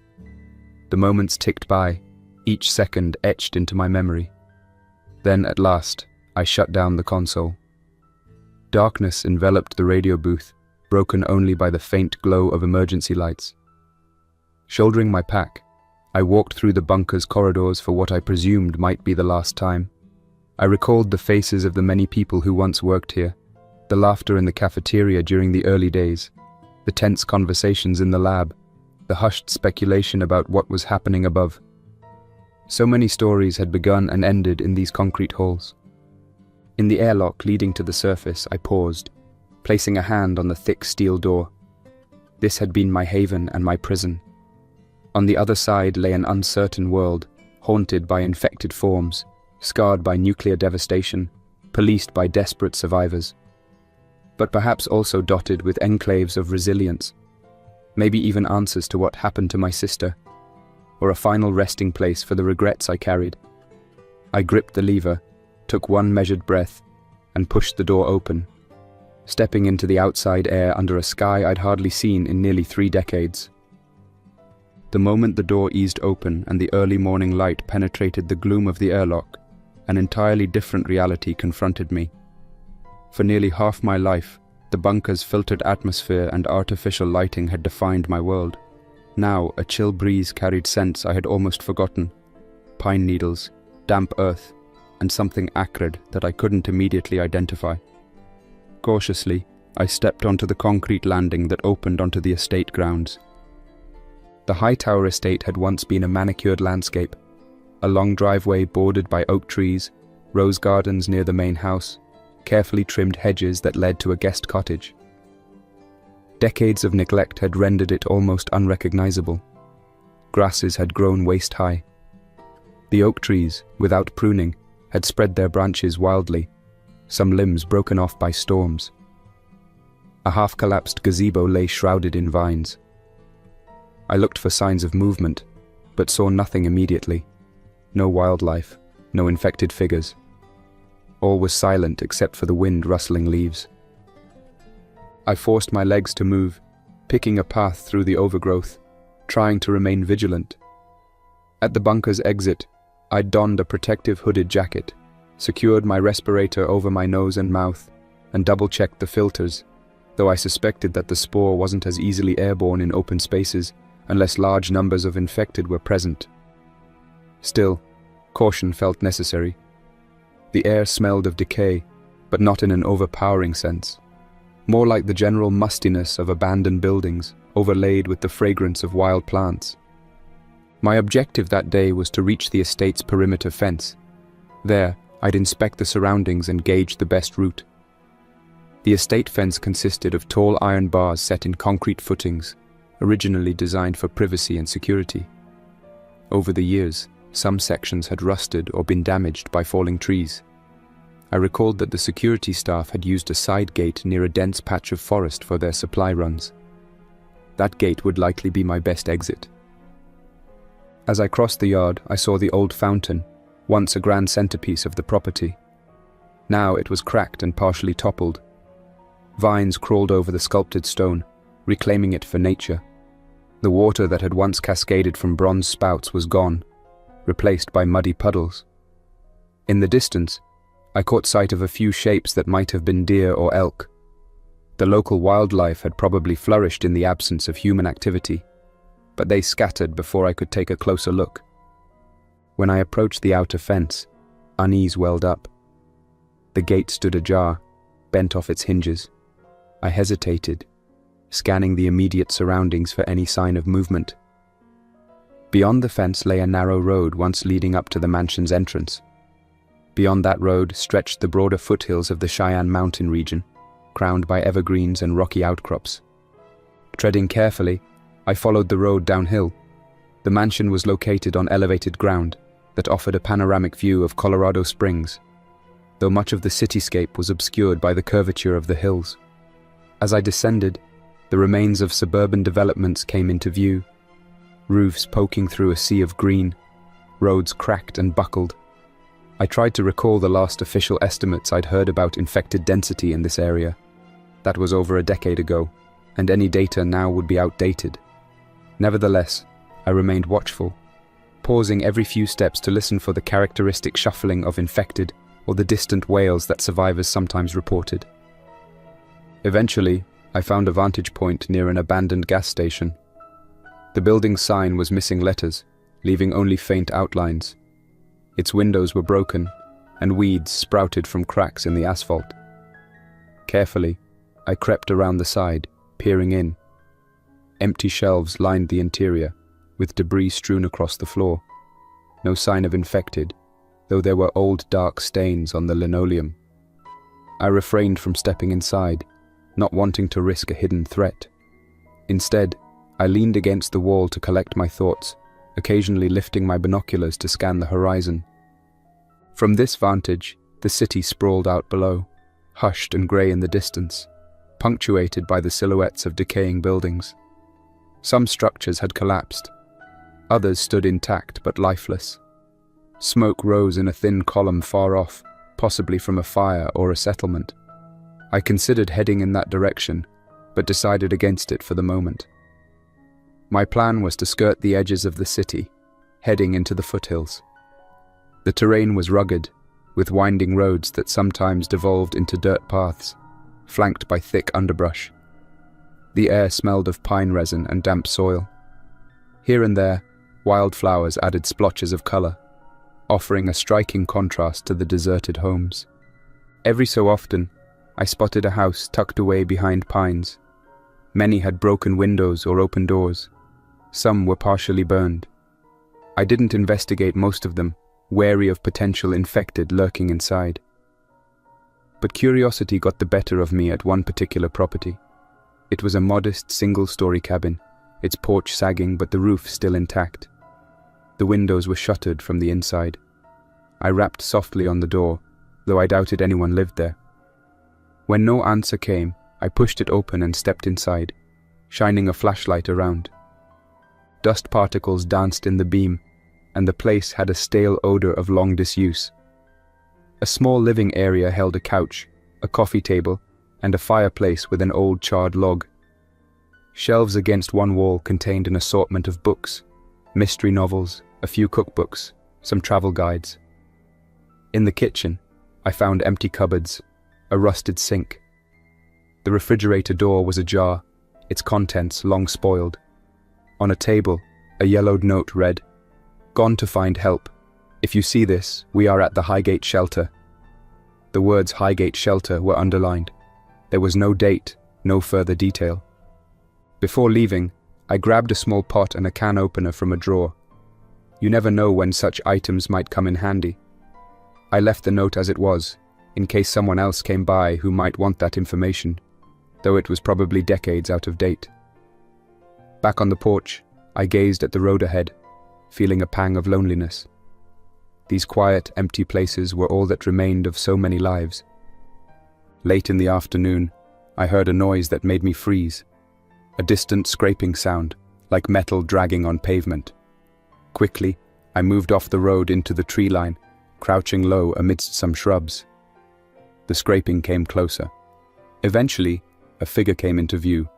The moments ticked by, each second etched into my memory. Then, at last, I shut down the console. Darkness enveloped the radio booth, broken only by the faint glow of emergency lights. Shouldering my pack, I walked through the bunker's corridors for what I presumed might be the last time. I recalled the faces of the many people who once worked here, the laughter in the cafeteria during the early days, the tense conversations in the lab, the hushed speculation about what was happening above. So many stories had begun and ended in these concrete halls. In the airlock leading to the surface, I paused, placing a hand on the thick steel door. This had been my haven and my prison. On the other side lay an uncertain world, haunted by infected forms, scarred by nuclear devastation, policed by desperate survivors, but perhaps also dotted with enclaves of resilience, maybe even answers to what happened to my sister, or a final resting place for the regrets I carried. I gripped the lever, took one measured breath, and pushed the door open, stepping into the outside air under a sky I'd hardly seen in nearly 3 decades. The moment the door eased open and the early morning light penetrated the gloom of the airlock, an entirely different reality confronted me. For nearly half my life, the bunker's filtered atmosphere and artificial lighting had defined my world. Now, a chill breeze carried scents I had almost forgotten: pine needles, damp earth, and something acrid that I couldn't immediately identify. Cautiously, I stepped onto the concrete landing that opened onto the estate grounds. The Hightower estate had once been a manicured landscape, a long driveway bordered by oak trees, rose gardens near the main house, carefully trimmed hedges that led to a guest cottage. Decades of neglect had rendered it almost unrecognizable. Grasses had grown waist-high. The oak trees, without pruning, had spread their branches wildly, some limbs broken off by storms. A half-collapsed gazebo lay shrouded in vines. I looked for signs of movement, but saw nothing immediately. No wildlife, no infected figures. All was silent except for the wind rustling leaves. I forced my legs to move, picking a path through the overgrowth, trying to remain vigilant. At the bunker's exit, I donned a protective hooded jacket, secured my respirator over my nose and mouth, and double-checked the filters, though I suspected that the spore wasn't as easily airborne in open spaces unless large numbers of infected were present. Still, caution felt necessary. The air smelled of decay, but not in an overpowering sense. More like the general mustiness of abandoned buildings, overlaid with the fragrance of wild plants. My objective that day was to reach the estate's perimeter fence. There, I'd inspect the surroundings and gauge the best route. The estate fence consisted of tall iron bars set in concrete footings, originally designed for privacy and security. Over the years, some sections had rusted or been damaged by falling trees. I recalled that the security staff had used a side gate near a dense patch of forest for their supply runs. That gate would likely be my best exit. As I crossed the yard, I saw the old fountain, once a grand centerpiece of the property. Now it was cracked and partially toppled. Vines crawled over the sculpted stone, reclaiming it for nature. The water that had once cascaded from bronze spouts was gone, replaced by muddy puddles. In the distance, I caught sight of a few shapes that might have been deer or elk. The local wildlife had probably flourished in the absence of human activity, but they scattered before I could take a closer look. When I approached the outer fence, unease welled up. The gate stood ajar, bent off its hinges. I hesitated, scanning the immediate surroundings for any sign of movement. Beyond the fence lay a narrow road once leading up to the mansion's entrance. Beyond that road stretched the broader foothills of the Cheyenne Mountain region, crowned by evergreens and rocky outcrops. Treading carefully, I followed the road downhill. The mansion was located on elevated ground that offered a panoramic view of Colorado Springs, though much of the cityscape was obscured by the curvature of the hills. As I descended, the remains of suburban developments came into view, roofs poking through a sea of green, roads cracked and buckled. I tried to recall the last official estimates I'd heard about infected density in this area. That was over a decade ago, and any data now would be outdated. Nevertheless, I remained watchful, pausing every few steps to listen for the characteristic shuffling of infected or the distant wails that survivors sometimes reported. Eventually, I found a vantage point near an abandoned gas station. The building's sign was missing letters, leaving only faint outlines. Its windows were broken, and weeds sprouted from cracks in the asphalt. Carefully, I crept around the side, peering in. Empty shelves lined the interior, with debris strewn across the floor. No sign of infected, though there were old dark stains on the linoleum. I refrained from stepping inside, not wanting to risk a hidden threat. Instead, I leaned against the wall to collect my thoughts, occasionally lifting my binoculars to scan the horizon. From this vantage, the city sprawled out below, hushed and grey in the distance, punctuated by the silhouettes of decaying buildings. Some structures had collapsed. Others stood intact but lifeless. Smoke rose in a thin column far off, possibly from a fire or a settlement. I considered heading in that direction, but decided against it for the moment. My plan was to skirt the edges of the city, heading into the foothills. The terrain was rugged, with winding roads that sometimes devolved into dirt paths, flanked by thick underbrush. The air smelled of pine resin and damp soil. Here and there, wildflowers added splotches of colour, offering a striking contrast to the deserted homes. Every so often, I spotted a house tucked away behind pines. Many had broken windows or open doors. Some were partially burned. I didn't investigate most of them, wary of potential infected lurking inside. But curiosity got the better of me at one particular property. It was a modest single-story cabin, its porch sagging but the roof still intact. The windows were shuttered from the inside. I rapped softly on the door, though I doubted anyone lived there. When no answer came, I pushed it open and stepped inside, shining a flashlight around. Dust particles danced in the beam, and the place had a stale odor of long disuse. A small living area held a couch, a coffee table, and a fireplace with an old charred log. Shelves against one wall contained an assortment of books, mystery novels, a few cookbooks, some travel guides. In the kitchen, I found empty cupboards, a rusted sink. The refrigerator door was ajar, its contents long spoiled. On a table, a yellowed note read, "Gone to find help. If you see this, we are at the Highgate Shelter." The words Highgate Shelter were underlined. There was no date, no further detail. Before leaving, I grabbed a small pot and a can opener from a drawer. You never know when such items might come in handy. I left the note as it was, in case someone else came by who might want that information, though it was probably decades out of date. Back on the porch, I gazed at the road ahead, feeling a pang of loneliness. These quiet, empty places were all that remained of so many lives. Late in the afternoon, I heard a noise that made me freeze. A distant scraping sound, like metal dragging on pavement. Quickly, I moved off the road into the tree line, crouching low amidst some shrubs. The scraping came closer. Eventually, a figure came into view,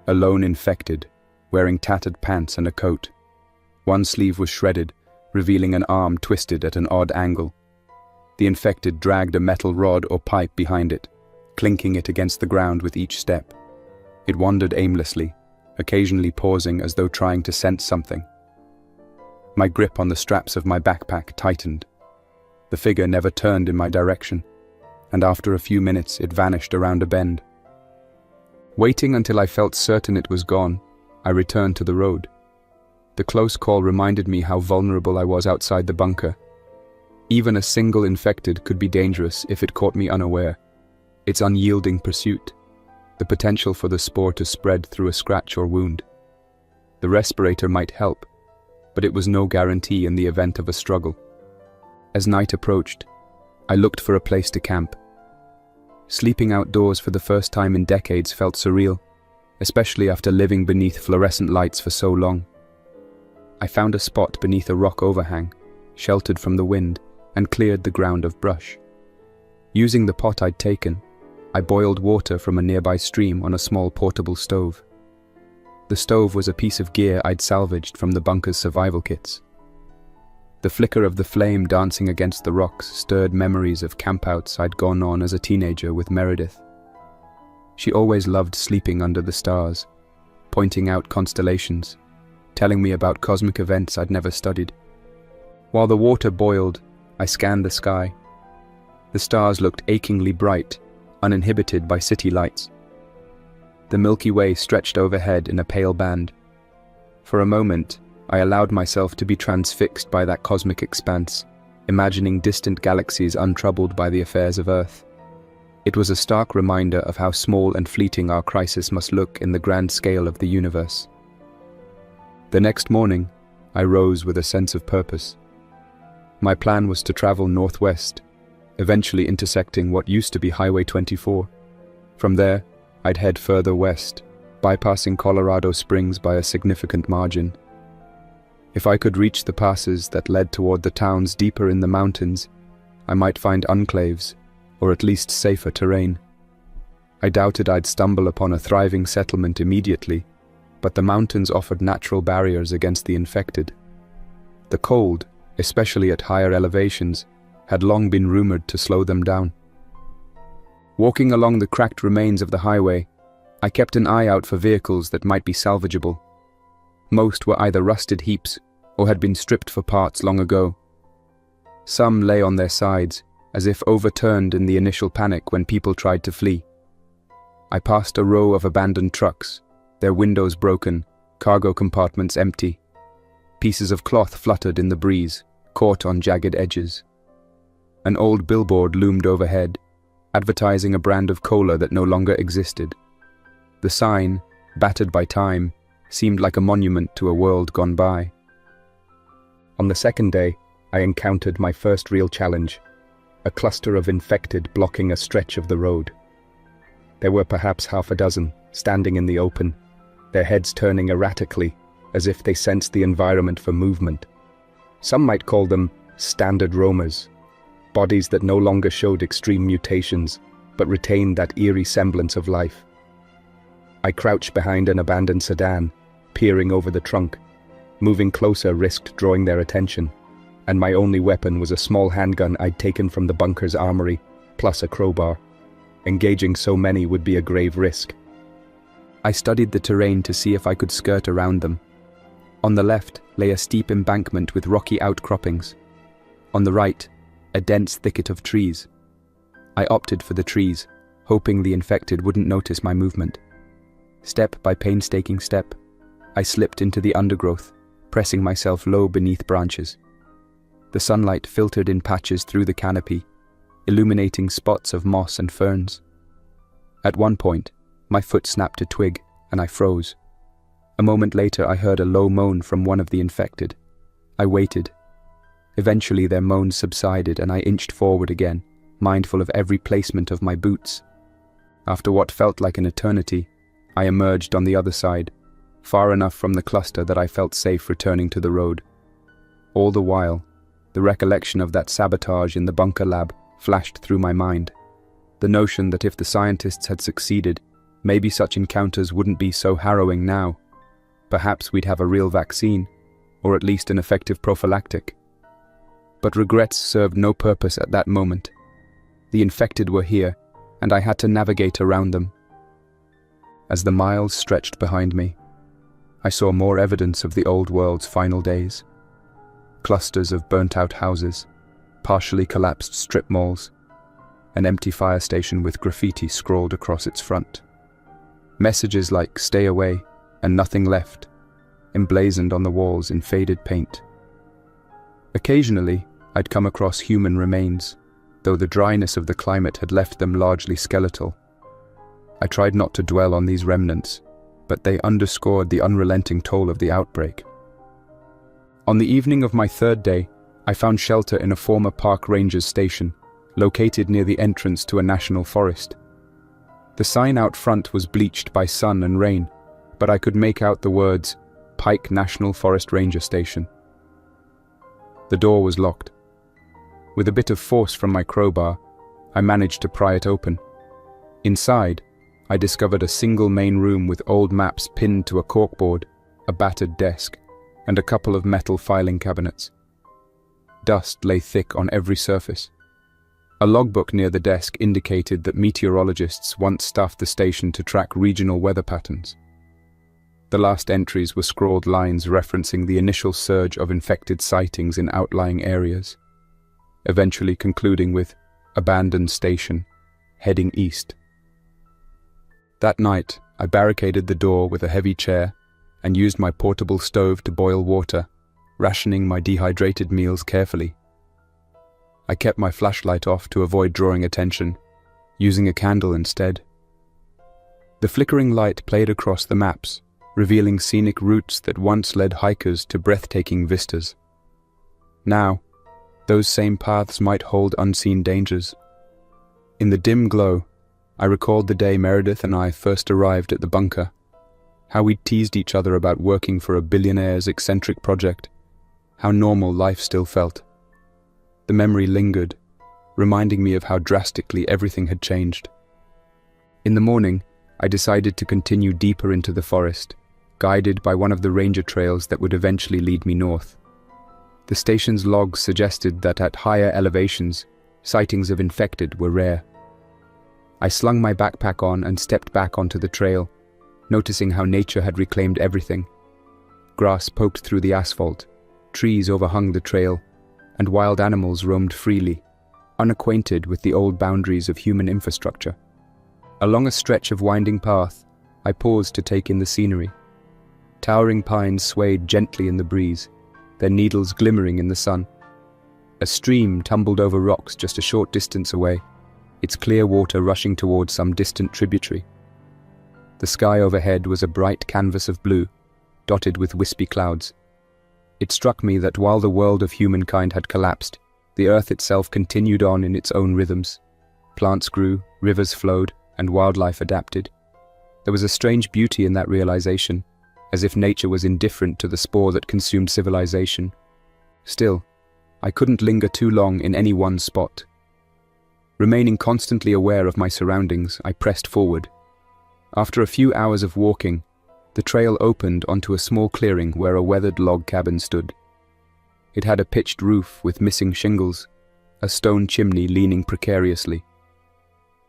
a lone infected, wearing tattered pants and a coat. One sleeve was shredded, revealing an arm twisted at an odd angle. The infected dragged a metal rod or pipe behind it, clinking it against the ground with each step. It wandered aimlessly, occasionally pausing as though trying to sense something. My grip on the straps of my backpack tightened. The figure never turned in my direction, and after a few minutes it vanished around a bend. Waiting until I felt certain it was gone, I returned to the road. The close call reminded me how vulnerable I was outside the bunker. Even a single infected could be dangerous if it caught me unaware. Its unyielding pursuit, the potential for the spore to spread through a scratch or wound. The respirator might help, but it was no guarantee in the event of a struggle. As night approached, I looked for a place to camp. Sleeping outdoors for the first time in decades felt surreal, especially after living beneath fluorescent lights for so long. I found a spot beneath a rock overhang, sheltered from the wind, and cleared the ground of brush. Using the pot I'd taken, I boiled water from a nearby stream on a small portable stove. The stove was a piece of gear I'd salvaged from the bunker's survival kits. The flicker of the flame dancing against the rocks stirred memories of campouts I'd gone on as a teenager with Meredith. She always loved sleeping under the stars, pointing out constellations, telling me about cosmic events I'd never studied. While the water boiled, I scanned the sky. The stars looked achingly bright, uninhibited by city lights. The Milky Way stretched overhead in a pale band. For a moment, I allowed myself to be transfixed by that cosmic expanse, imagining distant galaxies untroubled by the affairs of Earth. It was a stark reminder of how small and fleeting our crisis must look in the grand scale of the universe. The next morning, I rose with a sense of purpose. My plan was to travel northwest, eventually intersecting what used to be Highway 24. From there, I'd head further west, bypassing Colorado Springs by a significant margin. If I could reach the passes that led toward the towns deeper in the mountains, I might find enclaves, or at least safer terrain. I doubted I'd stumble upon a thriving settlement immediately, but the mountains offered natural barriers against the infected. The cold, especially at higher elevations, had long been rumored to slow them down. Walking along the cracked remains of the highway, I kept an eye out for vehicles that might be salvageable. Most were either rusted heaps or had been stripped for parts long ago. Some lay on their sides, as if overturned in the initial panic when people tried to flee. I passed a row of abandoned trucks, their windows broken, cargo compartments empty. Pieces of cloth fluttered in the breeze, caught on jagged edges. An old billboard loomed overhead, advertising a brand of cola that no longer existed. The sign, battered by time, seemed like a monument to a world gone by. On the second day, I encountered my first real challenge, a cluster of infected blocking a stretch of the road. There were perhaps half a dozen, standing in the open, their heads turning erratically, as if they sensed the environment for movement. Some might call them standard roamers, bodies that no longer showed extreme mutations, but retained that eerie semblance of life. I crouched behind an abandoned sedan, peering over the trunk. Moving closer risked drawing their attention, and my only weapon was a small handgun I'd taken from the bunker's armory, plus a crowbar. Engaging so many would be a grave risk. I studied the terrain to see if I could skirt around them. On the left lay a steep embankment with rocky outcroppings. On the right, a dense thicket of trees. I opted for the trees, hoping the infected wouldn't notice my movement. Step by painstaking step, I slipped into the undergrowth, pressing myself low beneath branches. The sunlight filtered in patches through the canopy, illuminating spots of moss and ferns. At one point, my foot snapped a twig, and I froze. A moment later, I heard a low moan from one of the infected. I waited. Eventually, their moans subsided, and I inched forward again, mindful of every placement of my boots. After what felt like an eternity, I emerged on the other side, far enough from the cluster that I felt safe returning to the road. All the while, the recollection of that sabotage in the bunker lab flashed through my mind. The notion that if the scientists had succeeded, maybe such encounters wouldn't be so harrowing now. Perhaps we'd have a real vaccine, or at least an effective prophylactic. But regrets served no purpose at that moment. The infected were here, and I had to navigate around them. As the miles stretched behind me, I saw more evidence of the old world's final days. Clusters of burnt-out houses, partially collapsed strip malls, an empty fire station with graffiti scrawled across its front. Messages like "Stay away" and "Nothing left" emblazoned on the walls in faded paint. Occasionally, I'd come across human remains, though the dryness of the climate had left them largely skeletal. I tried not to dwell on these remnants, but they underscored the unrelenting toll of the outbreak. On the evening of my third day, I found shelter in a former park ranger's station, located near the entrance to a national forest. The sign out front was bleached by sun and rain, but I could make out the words, "Pike National Forest Ranger Station." The door was locked. With a bit of force from my crowbar, I managed to pry it open. Inside, I discovered a single main room with old maps pinned to a corkboard, a battered desk, and a couple of metal filing cabinets. Dust lay thick on every surface. A logbook near the desk indicated that meteorologists once staffed the station to track regional weather patterns. The last entries were scrawled lines referencing the initial surge of infected sightings in outlying areas, eventually concluding with "Abandoned station, heading east." That night, I barricaded the door with a heavy chair and used my portable stove to boil water, rationing my dehydrated meals carefully. I kept my flashlight off to avoid drawing attention, using a candle instead. The flickering light played across the maps, revealing scenic routes that once led hikers to breathtaking vistas. Now, those same paths might hold unseen dangers. In the dim glow, I recalled the day Meredith and I first arrived at the bunker, how we'd teased each other about working for a billionaire's eccentric project, how normal life still felt. The memory lingered, reminding me of how drastically everything had changed. In the morning, I decided to continue deeper into the forest, guided by one of the ranger trails that would eventually lead me north. The station's logs suggested that at higher elevations, sightings of infected were rare. I slung my backpack on and stepped back onto the trail, noticing how nature had reclaimed everything. Grass poked through the asphalt, trees overhung the trail, and wild animals roamed freely, unacquainted with the old boundaries of human infrastructure. Along a stretch of winding path, I paused to take in the scenery. Towering pines swayed gently in the breeze, their needles glimmering in the sun. A stream tumbled over rocks just a short distance away, its clear water rushing towards some distant tributary. The sky overhead was a bright canvas of blue, dotted with wispy clouds. It struck me that while the world of humankind had collapsed, the earth itself continued on in its own rhythms. Plants grew, rivers flowed, and wildlife adapted. There was a strange beauty in that realization, as if nature was indifferent to the spore that consumed civilization. Still, I couldn't linger too long in any one spot. Remaining constantly aware of my surroundings, I pressed forward. After a few hours of walking, the trail opened onto a small clearing where a weathered log cabin stood. It had a pitched roof with missing shingles, a stone chimney leaning precariously.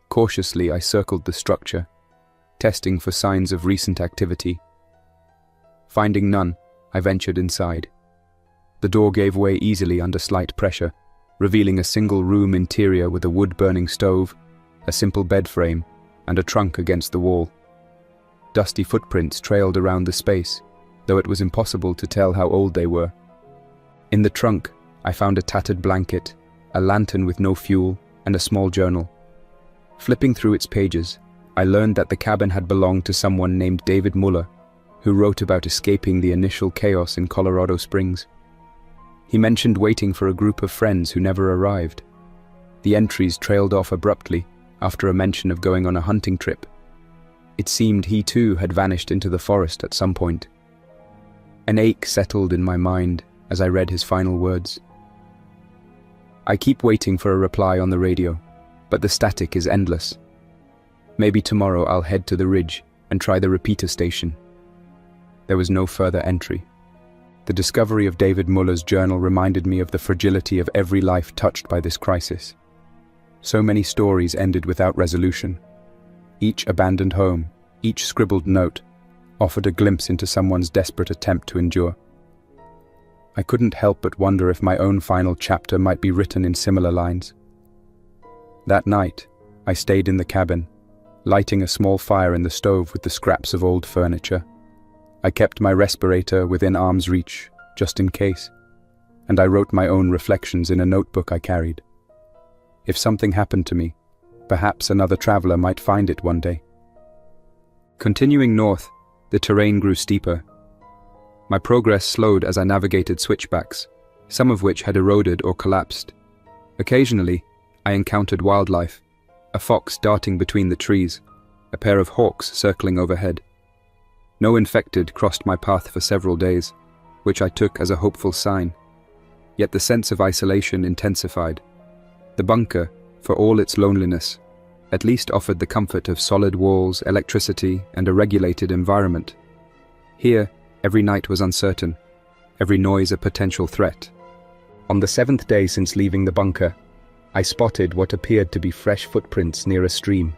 Cautiously, I circled the structure, testing for signs of recent activity. Finding none, I ventured inside. The door gave way easily under slight pressure, revealing a single-room interior with a wood-burning stove, a simple bed frame, and a trunk against the wall. Dusty footprints trailed around the space, though it was impossible to tell how old they were. In the trunk, I found a tattered blanket, a lantern with no fuel, and a small journal. Flipping through its pages, I learned that the cabin had belonged to someone named David Muller, who wrote about escaping the initial chaos in Colorado Springs. He mentioned waiting for a group of friends who never arrived. The entries trailed off abruptly after a mention of going on a hunting trip. It seemed he too had vanished into the forest at some point. An ache settled in my mind as I read his final words. I keep waiting for a reply on the radio, but the static is endless. Maybe tomorrow I'll head to the ridge and try the repeater station. There was no further entry. The discovery of David Muller's journal reminded me of the fragility of every life touched by this crisis. So many stories ended without resolution. Each abandoned home, each scribbled note, offered a glimpse into someone's desperate attempt to endure. I couldn't help but wonder if my own final chapter might be written in similar lines. That night, I stayed in the cabin, lighting a small fire in the stove with the scraps of old furniture. I kept my respirator within arm's reach, just in case, and I wrote my own reflections in a notebook I carried. If something happened to me, perhaps another traveler might find it one day. Continuing north, the terrain grew steeper. My progress slowed as I navigated switchbacks, some of which had eroded or collapsed. Occasionally, I encountered wildlife, a fox darting between the trees, a pair of hawks circling overhead. No infected crossed my path for several days, which I took as a hopeful sign. Yet the sense of isolation intensified. The bunker, for all its loneliness, at least offered the comfort of solid walls, electricity, and a regulated environment. Here, every night was uncertain, every noise a potential threat. On the 7th day since leaving the bunker, I spotted what appeared to be fresh footprints near a stream.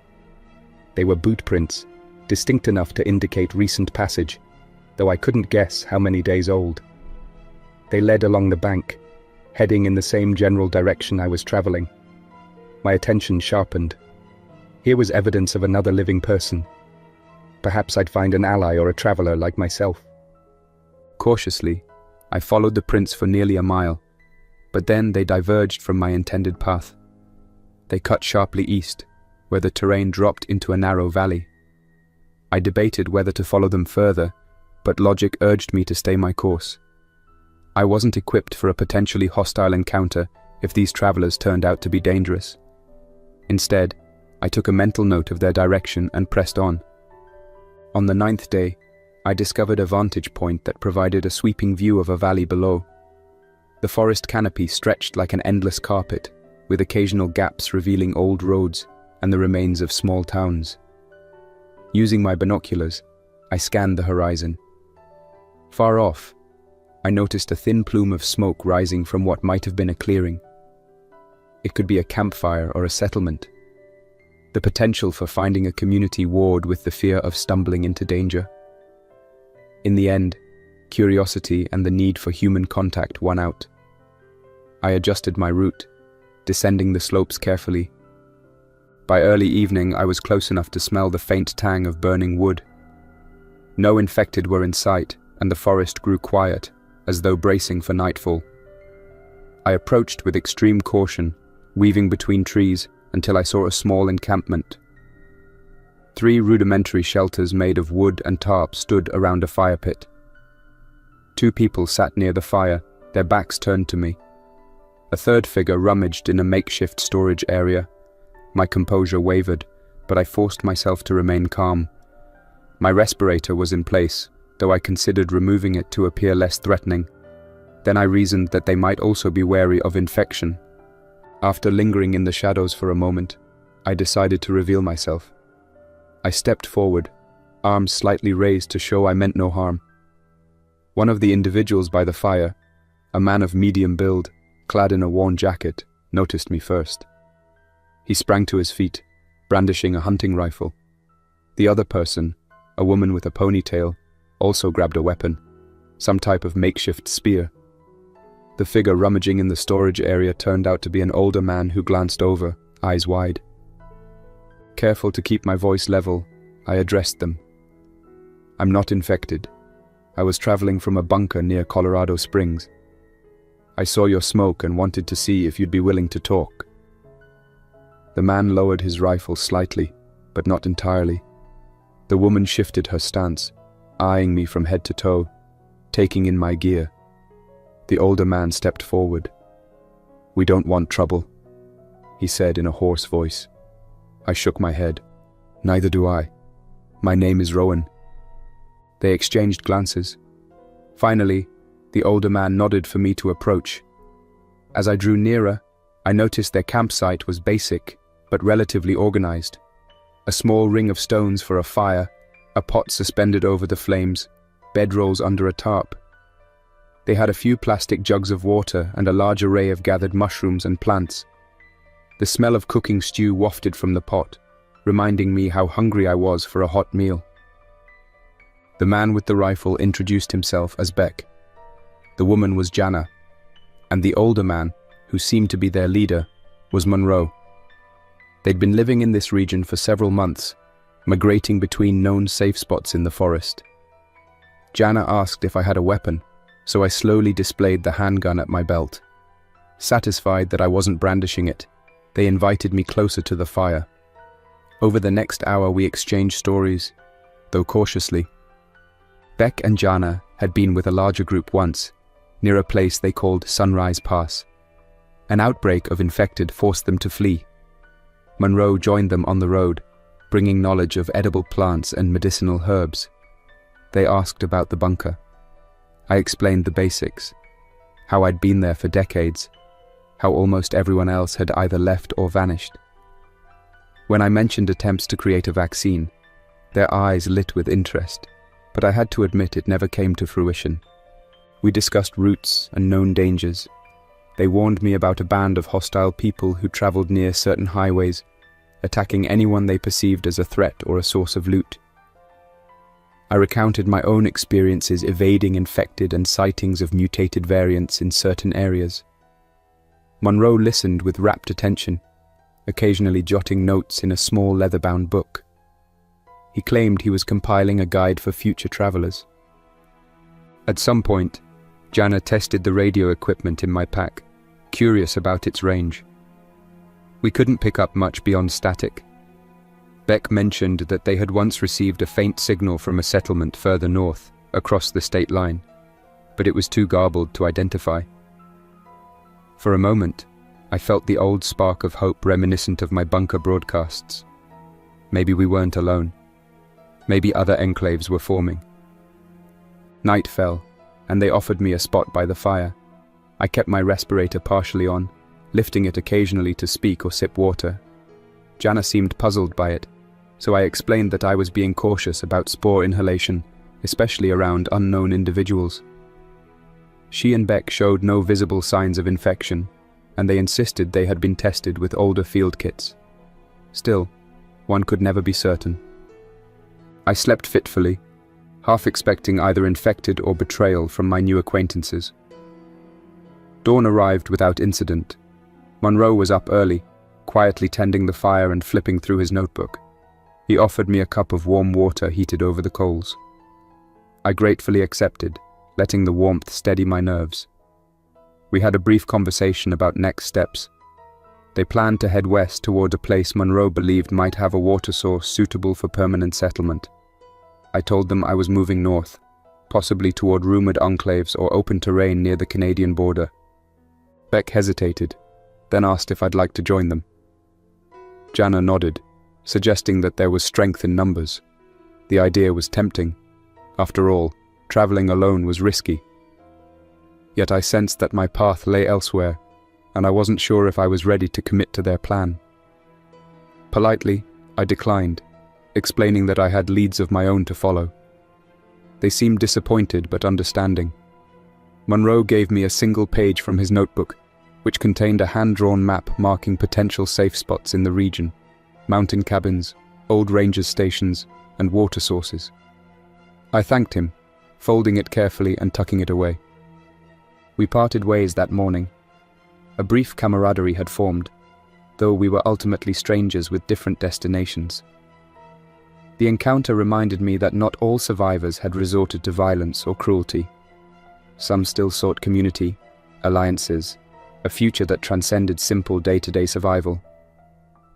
They were boot prints, distinct enough to indicate recent passage, though I couldn't guess how many days old. They led along the bank, heading in the same general direction I was traveling. My attention sharpened. Here was evidence of another living person. Perhaps I'd find an ally or a traveler like myself. Cautiously, I followed the prints for nearly a mile, but then they diverged from my intended path. They cut sharply east, where the terrain dropped into a narrow valley. I debated whether to follow them further, but logic urged me to stay my course. I wasn't equipped for a potentially hostile encounter if these travelers turned out to be dangerous. Instead, I took a mental note of their direction and pressed on. On the 9th day, I discovered a vantage point that provided a sweeping view of a valley below. The forest canopy stretched like an endless carpet, with occasional gaps revealing old roads and the remains of small towns. Using my binoculars, I scanned the horizon. Far off, I noticed a thin plume of smoke rising from what might have been a clearing. It could be a campfire or a settlement. The potential for finding a community warred with the fear of stumbling into danger. In the end, curiosity and the need for human contact won out. I adjusted my route, descending the slopes carefully. By early evening, I was close enough to smell the faint tang of burning wood. No infected were in sight, and the forest grew quiet, as though bracing for nightfall. I approached with extreme caution, weaving between trees until I saw a small encampment. 3 rudimentary shelters made of wood and tarp stood around a fire pit. 2 people sat near the fire, their backs turned to me. A third figure rummaged in a makeshift storage area. My composure wavered, but I forced myself to remain calm. My respirator was in place, though I considered removing it to appear less threatening. Then I reasoned that they might also be wary of infection. After lingering in the shadows for a moment, I decided to reveal myself. I stepped forward, arms slightly raised to show I meant no harm. One of the individuals by the fire, a man of medium build, clad in a worn jacket, noticed me first. He sprang to his feet, brandishing a hunting rifle. The other person, a woman with a ponytail, also grabbed a weapon, some type of makeshift spear. The figure rummaging in the storage area turned out to be an older man who glanced over, eyes wide. Careful to keep my voice level, I addressed them. I'm not infected. I was traveling from a bunker near Colorado Springs. I saw your smoke and wanted to see if you'd be willing to talk. The man lowered his rifle slightly, but not entirely. The woman shifted her stance, eyeing me from head to toe, taking in my gear. The older man stepped forward. "We don't want trouble," he said in a hoarse voice. I shook my head. "Neither do I. My name is Rowan." They exchanged glances. Finally, the older man nodded for me to approach. As I drew nearer, I noticed their campsite was basic, but relatively organized. A small ring of stones for a fire, a pot suspended over the flames, bedrolls under a tarp. They had a few plastic jugs of water and a large array of gathered mushrooms and plants. The smell of cooking stew wafted from the pot, reminding me how hungry I was for a hot meal. The man with the rifle introduced himself as Beck. The woman was Jana, and the older man, who seemed to be their leader, was Monroe. They'd been living in this region for several months, migrating between known safe spots in the forest. Jana asked if I had a weapon, so I slowly displayed the handgun at my belt. Satisfied that I wasn't brandishing it, they invited me closer to the fire. Over the next hour we exchanged stories, though cautiously. Beck and Jana had been with a larger group once, near a place they called Sunrise Pass. An outbreak of infected forced them to flee. Monroe joined them on the road, bringing knowledge of edible plants and medicinal herbs. They asked about the bunker. I explained the basics, how I'd been there for decades, how almost everyone else had either left or vanished. When I mentioned attempts to create a vaccine, their eyes lit with interest, but I had to admit it never came to fruition. We discussed routes and known dangers. They warned me about a band of hostile people who traveled near certain highways, attacking anyone they perceived as a threat or a source of loot. I recounted my own experiences evading infected and sightings of mutated variants in certain areas. Monroe listened with rapt attention, occasionally jotting notes in a small leather-bound book. He claimed he was compiling a guide for future travelers. At some point, Jana tested the radio equipment in my pack, curious about its range. We couldn't pick up much beyond static, Beck mentioned that they had once received a faint signal from a settlement further north, across the state line, but it was too garbled to identify. For a moment, I felt the old spark of hope reminiscent of my bunker broadcasts. Maybe we weren't alone. Maybe other enclaves were forming. Night fell, and they offered me a spot by the fire. I kept my respirator partially on, lifting it occasionally to speak or sip water. Jana seemed puzzled by it, so I explained that I was being cautious about spore inhalation, especially around unknown individuals. She and Beck showed no visible signs of infection, and they insisted they had been tested with older field kits. Still, one could never be certain. I slept fitfully, half expecting either infected or betrayal from my new acquaintances. Dawn arrived without incident. Monroe was up early, quietly tending the fire and flipping through his notebook. He offered me a cup of warm water heated over the coals. I gratefully accepted, letting the warmth steady my nerves. We had a brief conversation about next steps. They planned to head west toward a place Monroe believed might have a water source suitable for permanent settlement. I told them I was moving north, possibly toward rumored enclaves or open terrain near the Canadian border. Beck hesitated, then asked if I'd like to join them. Jana nodded, suggesting that there was strength in numbers. The idea was tempting. After all, traveling alone was risky. Yet I sensed that my path lay elsewhere, and I wasn't sure if I was ready to commit to their plan. Politely, I declined, explaining that I had leads of my own to follow. They seemed disappointed but understanding. Monroe gave me a single page from his notebook, which contained a hand-drawn map marking potential safe spots in the region: mountain cabins, old rangers' stations, and water sources. I thanked him, folding it carefully and tucking it away. We parted ways that morning. A brief camaraderie had formed, though we were ultimately strangers with different destinations. The encounter reminded me that not all survivors had resorted to violence or cruelty. Some still sought community, alliances, a future that transcended simple day-to-day survival.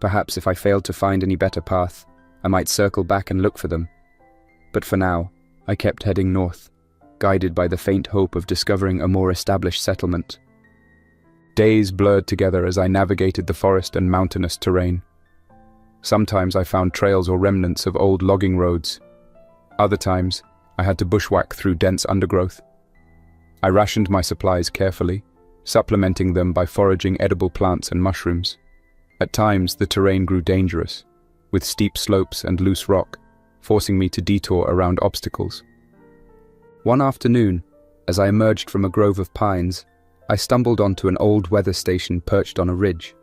Perhaps if I failed to find any better path, I might circle back and look for them. But for now, I kept heading north, guided by the faint hope of discovering a more established settlement. Days blurred together as I navigated the forest and mountainous terrain. Sometimes I found trails or remnants of old logging roads. Other times, I had to bushwhack through dense undergrowth. I rationed my supplies carefully, supplementing them by foraging edible plants and mushrooms. At times, the terrain grew dangerous, with steep slopes and loose rock, forcing me to detour around obstacles. One afternoon, as I emerged from a grove of pines, I stumbled onto an old weather station perched on a ridge.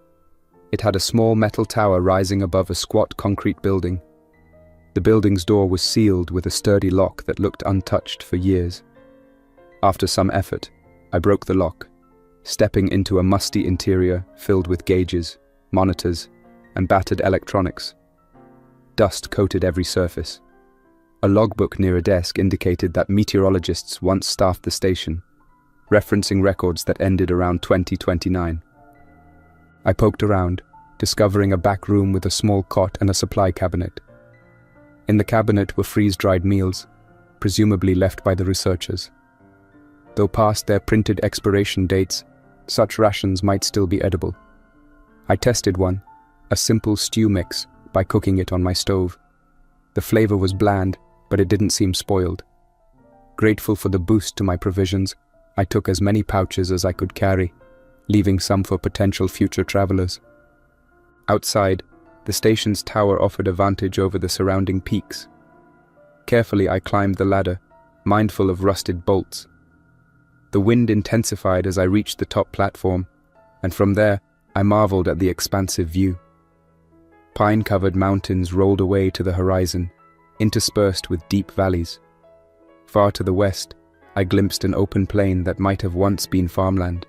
It had a small metal tower rising above a squat concrete building. The building's door was sealed with a sturdy lock that looked untouched for years. After some effort, I broke the lock, stepping into a musty interior filled with gauges, monitors, and battered electronics. Dust coated every surface. A logbook near a desk indicated that meteorologists once staffed the station, referencing records that ended around 2029. I poked around, discovering a back room with a small cot and a supply cabinet. In the cabinet were freeze-dried meals, presumably left by the researchers. Though past their printed expiration dates, such rations might still be edible. I tested one, a simple stew mix, by cooking it on my stove. The flavor was bland, but it didn't seem spoiled. Grateful for the boost to my provisions, I took as many pouches as I could carry, leaving some for potential future travelers. Outside, the station's tower offered a vantage over the surrounding peaks. Carefully I climbed the ladder, mindful of rusted bolts. The wind intensified as I reached the top platform, and from there I marveled at the expansive view. Pine-covered mountains rolled away to the horizon, interspersed with deep valleys. Far to the west, I glimpsed an open plain that might have once been farmland.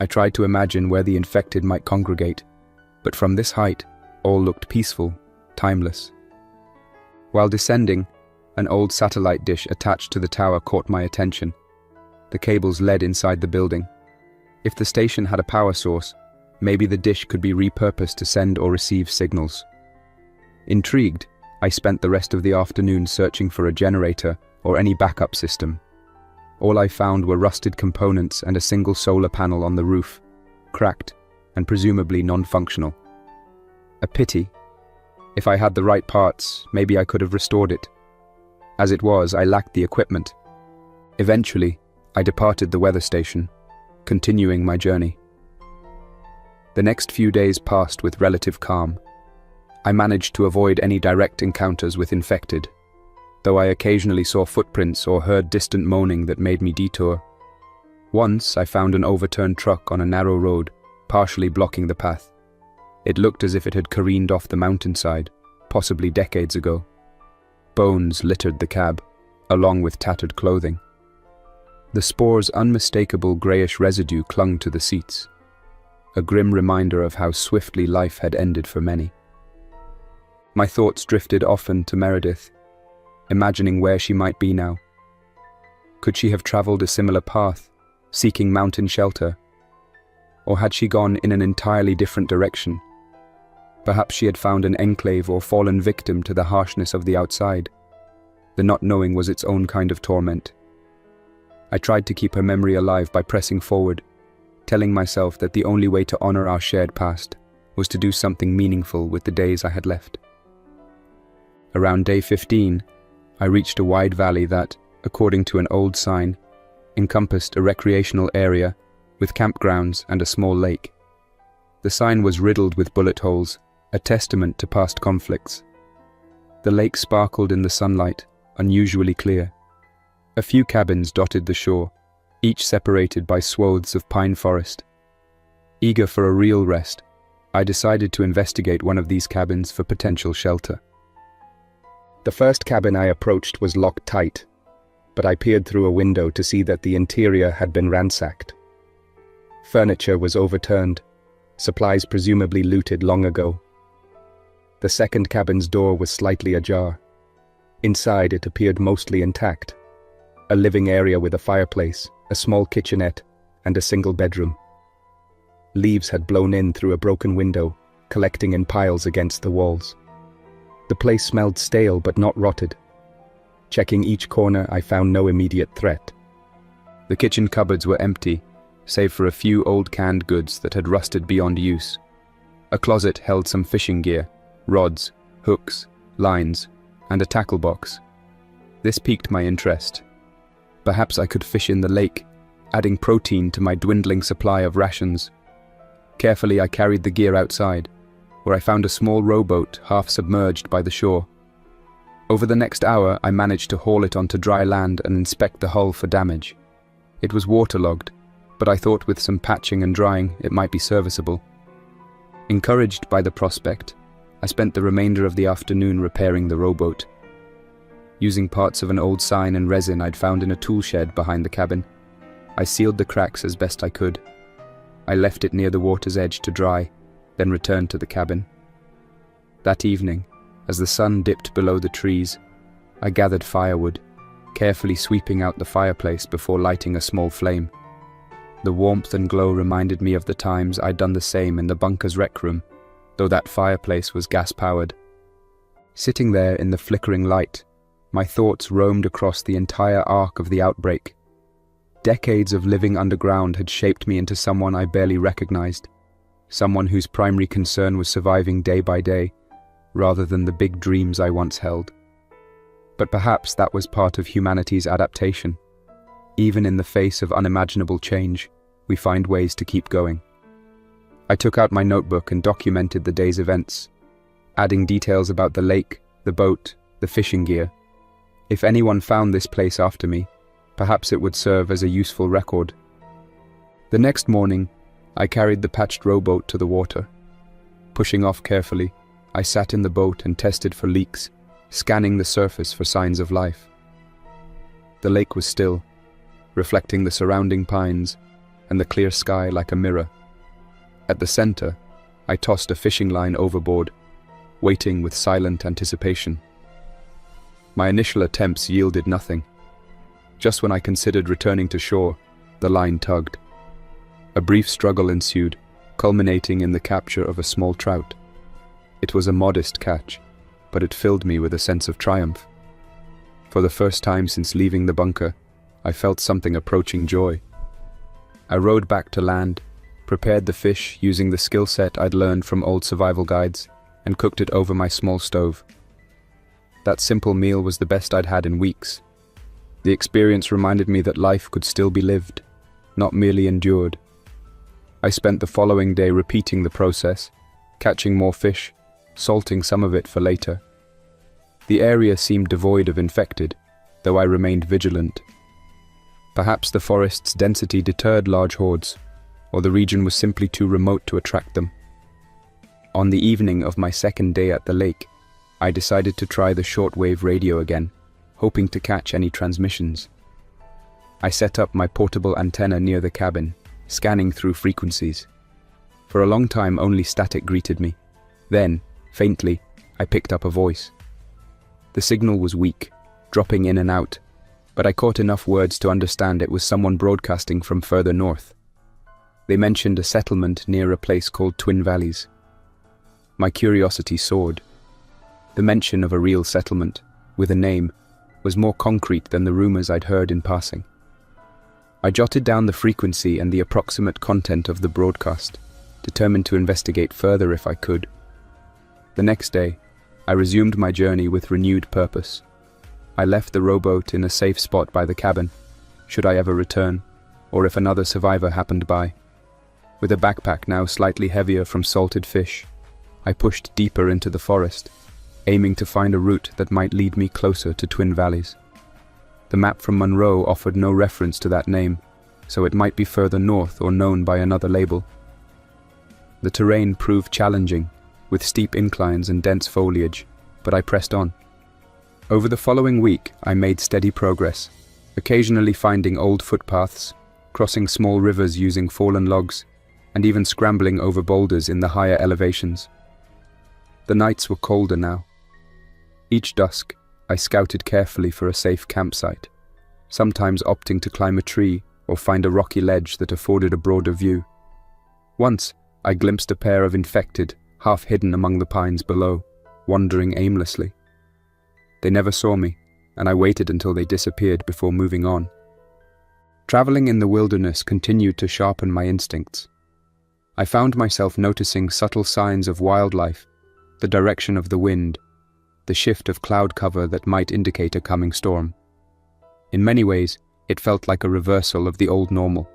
I tried to imagine where the infected might congregate, but from this height, all looked peaceful, timeless. While descending, an old satellite dish attached to the tower caught my attention. The cables led inside the building. If the station had a power source, maybe the dish could be repurposed to send or receive signals. Intrigued, I spent the rest of the afternoon searching for a generator or any backup system. All I found were rusted components and a single solar panel on the roof, cracked and presumably non-functional. A pity. If I had the right parts, maybe I could have restored it. As it was, I lacked the equipment. Eventually, I departed the weather station, continuing my journey. The next few days passed with relative calm. I managed to avoid any direct encounters with infected, though I occasionally saw footprints or heard distant moaning that made me detour. Once, I found an overturned truck on a narrow road, partially blocking the path. It looked as if it had careened off the mountainside, possibly decades ago. Bones littered the cab, along with tattered clothing. The spore's unmistakable greyish residue clung to the seats, a grim reminder of how swiftly life had ended for many. My thoughts drifted often to Meredith, imagining where she might be now. Could she have travelled a similar path, seeking mountain shelter? Or had she gone in an entirely different direction? Perhaps she had found an enclave or fallen victim to the harshness of the outside. The not knowing was its own kind of torment. I tried to keep her memory alive by pressing forward, telling myself that the only way to honour our shared past was to do something meaningful with the days I had left. Around day 15, I reached a wide valley that, according to an old sign, encompassed a recreational area with campgrounds and a small lake. The sign was riddled with bullet holes, a testament to past conflicts. The lake sparkled in the sunlight, unusually clear. A few cabins dotted the shore, each separated by swathes of pine forest. Eager for a real rest, I decided to investigate one of these cabins for potential shelter. The first cabin I approached was locked tight, but I peered through a window to see that the interior had been ransacked. Furniture was overturned, supplies presumably looted long ago. The second cabin's door was slightly ajar. Inside, it appeared mostly intact. A living area with a fireplace, a small kitchenette, and a single bedroom. Leaves had blown in through a broken window, collecting in piles against the walls. The place smelled stale but not rotted. Checking each corner, I found no immediate threat. The kitchen cupboards were empty, save for a few old canned goods that had rusted beyond use. A closet held some fishing gear, rods, hooks, lines, and a tackle box. This piqued my interest. Perhaps I could fish in the lake, adding protein to my dwindling supply of rations. Carefully, I carried the gear outside, where I found a small rowboat half submerged by the shore. Over the next hour, I managed to haul it onto dry land and inspect the hull for damage. It was waterlogged, but I thought with some patching and drying it might be serviceable. Encouraged by the prospect, I spent the remainder of the afternoon repairing the rowboat. Using parts of an old sign and resin I'd found in a tool shed behind the cabin, I sealed the cracks as best I could. I left it near the water's edge to dry, then returned to the cabin. That evening, as the sun dipped below the trees, I gathered firewood, carefully sweeping out the fireplace before lighting a small flame. The warmth and glow reminded me of the times I'd done the same in the bunker's rec room, though that fireplace was gas-powered. Sitting there in the flickering light, my thoughts roamed across the entire arc of the outbreak. Decades of living underground had shaped me into someone I barely recognized, someone whose primary concern was surviving day by day, rather than the big dreams I once held. But perhaps that was part of humanity's adaptation. Even in the face of unimaginable change, we find ways to keep going. I took out my notebook and documented the day's events, adding details about the lake, the boat, the fishing gear. If anyone found this place after me, perhaps it would serve as a useful record. The next morning, I carried the patched rowboat to the water. Pushing off carefully, I sat in the boat and tested for leaks, scanning the surface for signs of life. The lake was still, reflecting the surrounding pines and the clear sky like a mirror. At the center, I tossed a fishing line overboard, waiting with silent anticipation. My initial attempts yielded nothing. Just when I considered returning to shore, the line tugged. A brief struggle ensued, culminating in the capture of a small trout. It was a modest catch, but it filled me with a sense of triumph. For the first time since leaving the bunker, I felt something approaching joy. I rowed back to land, prepared the fish using the skill set I'd learned from old survival guides, and cooked it over my small stove. That simple meal was the best I'd had in weeks. The experience reminded me that life could still be lived, not merely endured. I spent the following day repeating the process, catching more fish, salting some of it for later. The area seemed devoid of infected, though I remained vigilant. Perhaps the forest's density deterred large hordes, or the region was simply too remote to attract them. On the evening of my second day at the lake, I decided to try the shortwave radio again, hoping to catch any transmissions. I set up my portable antenna near the cabin, scanning through frequencies. For a long time only static greeted me. Then, faintly, I picked up a voice. The signal was weak, dropping in and out, but I caught enough words to understand it was someone broadcasting from further north. They mentioned a settlement near a place called Twin Valleys. My curiosity soared. The mention of a real settlement, with a name, was more concrete than the rumors I'd heard in passing. I jotted down the frequency and the approximate content of the broadcast, determined to investigate further if I could. The next day, I resumed my journey with renewed purpose. I left the rowboat in a safe spot by the cabin, should I ever return, or if another survivor happened by. With a backpack now slightly heavier from salted fish, I pushed deeper into the forest, aiming to find a route that might lead me closer to Twin Valleys. The map from Monroe offered no reference to that name, so it might be further north or known by another label. The terrain proved challenging, with steep inclines and dense foliage, but I pressed on. Over the following week, I made steady progress, occasionally finding old footpaths, crossing small rivers using fallen logs, and even scrambling over boulders in the higher elevations. The nights were colder now. Each dusk, I scouted carefully for a safe campsite, sometimes opting to climb a tree or find a rocky ledge that afforded a broader view. Once, I glimpsed a pair of infected, half hidden among the pines below, wandering aimlessly. They never saw me, and I waited until they disappeared before moving on. Traveling in the wilderness continued to sharpen my instincts. I found myself noticing subtle signs of wildlife, the direction of the wind, the shift of cloud cover that might indicate a coming storm. In many ways, it felt like a reversal of the old normal.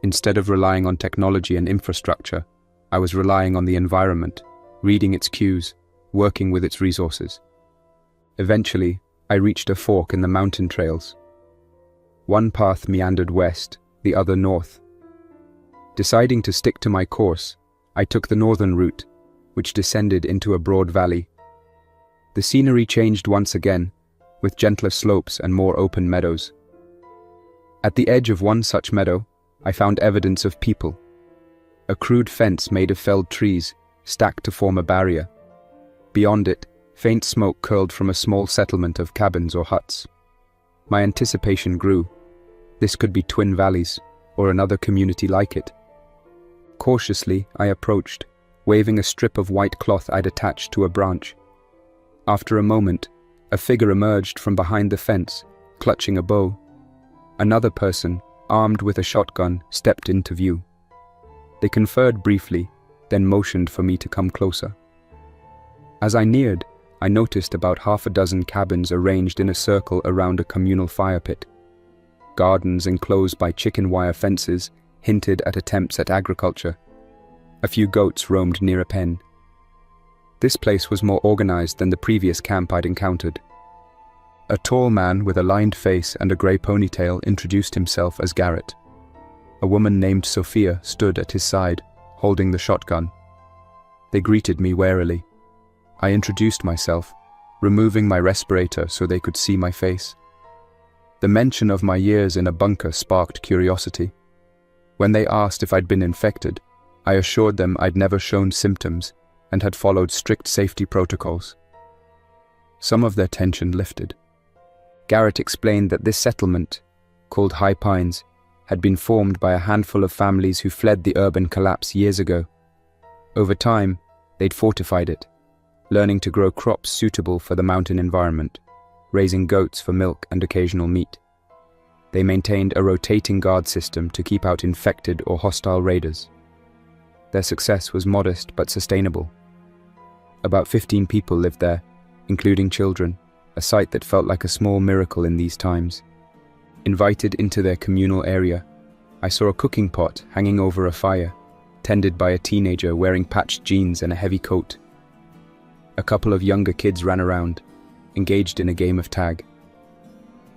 Instead of relying on technology and infrastructure, I was relying on the environment, reading its cues, working with its resources. Eventually, I reached a fork in the mountain trails. One path meandered west, the other north. Deciding to stick to my course, I took the northern route, which descended into a broad valley. The scenery changed once again, with gentler slopes and more open meadows. At the edge of one such meadow, I found evidence of people. A crude fence made of felled trees, stacked to form a barrier. Beyond it, faint smoke curled from a small settlement of cabins or huts. My anticipation grew. This could be Twin Valleys, or another community like it. Cautiously, I approached, waving a strip of white cloth I'd attached to a branch. After a moment, a figure emerged from behind the fence, clutching a bow. Another person, armed with a shotgun, stepped into view. They conferred briefly, then motioned for me to come closer. As I neared, I noticed about half a dozen cabins arranged in a circle around a communal fire pit. Gardens enclosed by chicken wire fences hinted at attempts at agriculture. A few goats roamed near a pen. This place was more organized than the previous camp I'd encountered. A tall man with a lined face and a grey ponytail introduced himself as Garrett. A woman named Sophia stood at his side, holding the shotgun. They greeted me warily. I introduced myself, removing my respirator so they could see my face. The mention of my years in a bunker sparked curiosity. When they asked if I'd been infected, I assured them I'd never shown symptoms and had followed strict safety protocols. Some of their tension lifted. Garrett explained that this settlement, called High Pines, had been formed by a handful of families who fled the urban collapse years ago. Over time, they'd fortified it, learning to grow crops suitable for the mountain environment, raising goats for milk and occasional meat. They maintained a rotating guard system to keep out infected or hostile raiders. Their success was modest but sustainable. About 15 people lived there, including children, a sight that felt like a small miracle in these times. Invited into their communal area, I saw a cooking pot hanging over a fire, tended by a teenager wearing patched jeans and a heavy coat. A couple of younger kids ran around, engaged in a game of tag.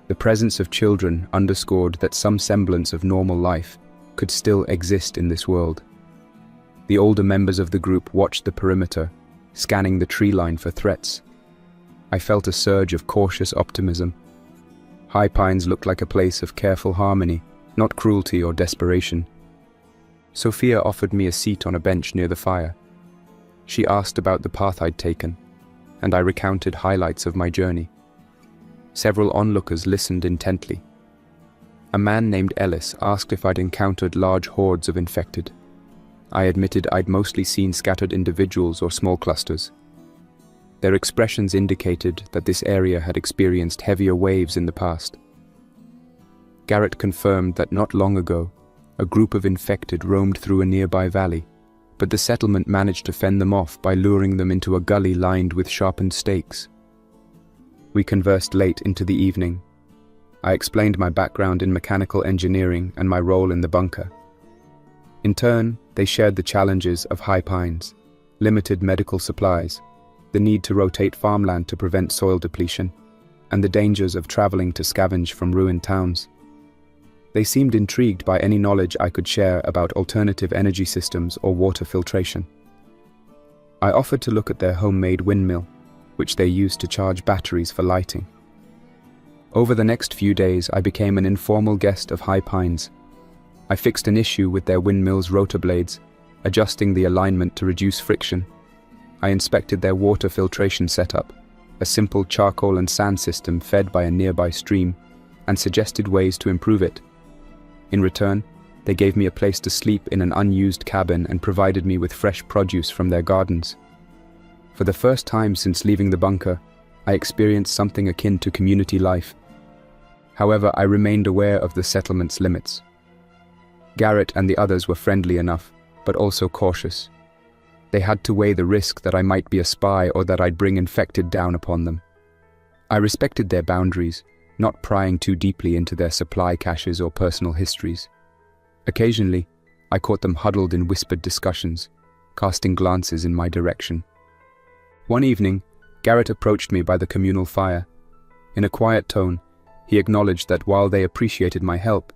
The presence of children underscored that some semblance of normal life could still exist in this world. The older members of the group watched the perimeter, scanning the tree line for threats. I felt a surge of cautious optimism. High Pines looked like a place of careful harmony, not cruelty or desperation. Sophia offered me a seat on a bench near the fire. She asked about the path I'd taken, and I recounted highlights of my journey. Several onlookers listened intently. A man named Ellis asked if I'd encountered large hordes of infected. I admitted I'd mostly seen scattered individuals or small clusters. Their expressions indicated that this area had experienced heavier waves in the past. Garrett confirmed that not long ago, a group of infected roamed through a nearby valley, but the settlement managed to fend them off by luring them into a gully lined with sharpened stakes. We conversed late into the evening. I explained my background in mechanical engineering and my role in the bunker. In turn, they shared the challenges of High Pines, limited medical supplies, the need to rotate farmland to prevent soil depletion, and the dangers of traveling to scavenge from ruined towns. They seemed intrigued by any knowledge I could share about alternative energy systems or water filtration. I offered to look at their homemade windmill, which they used to charge batteries for lighting. Over the next few days, I became an informal guest of High Pines. I fixed an issue with their windmill's rotor blades, adjusting the alignment to reduce friction. I inspected their water filtration setup, a simple charcoal and sand system fed by a nearby stream, and suggested ways to improve it. In return, they gave me a place to sleep in an unused cabin and provided me with fresh produce from their gardens. For the first time since leaving the bunker, I experienced something akin to community life. However, I remained aware of the settlement's limits. Garrett and the others were friendly enough, but also cautious. They had to weigh the risk that I might be a spy or that I'd bring infected down upon them. I respected their boundaries, not prying too deeply into their supply caches or personal histories. Occasionally, I caught them huddled in whispered discussions, casting glances in my direction. One evening, Garrett approached me by the communal fire. In a quiet tone, he acknowledged that while they appreciated my help,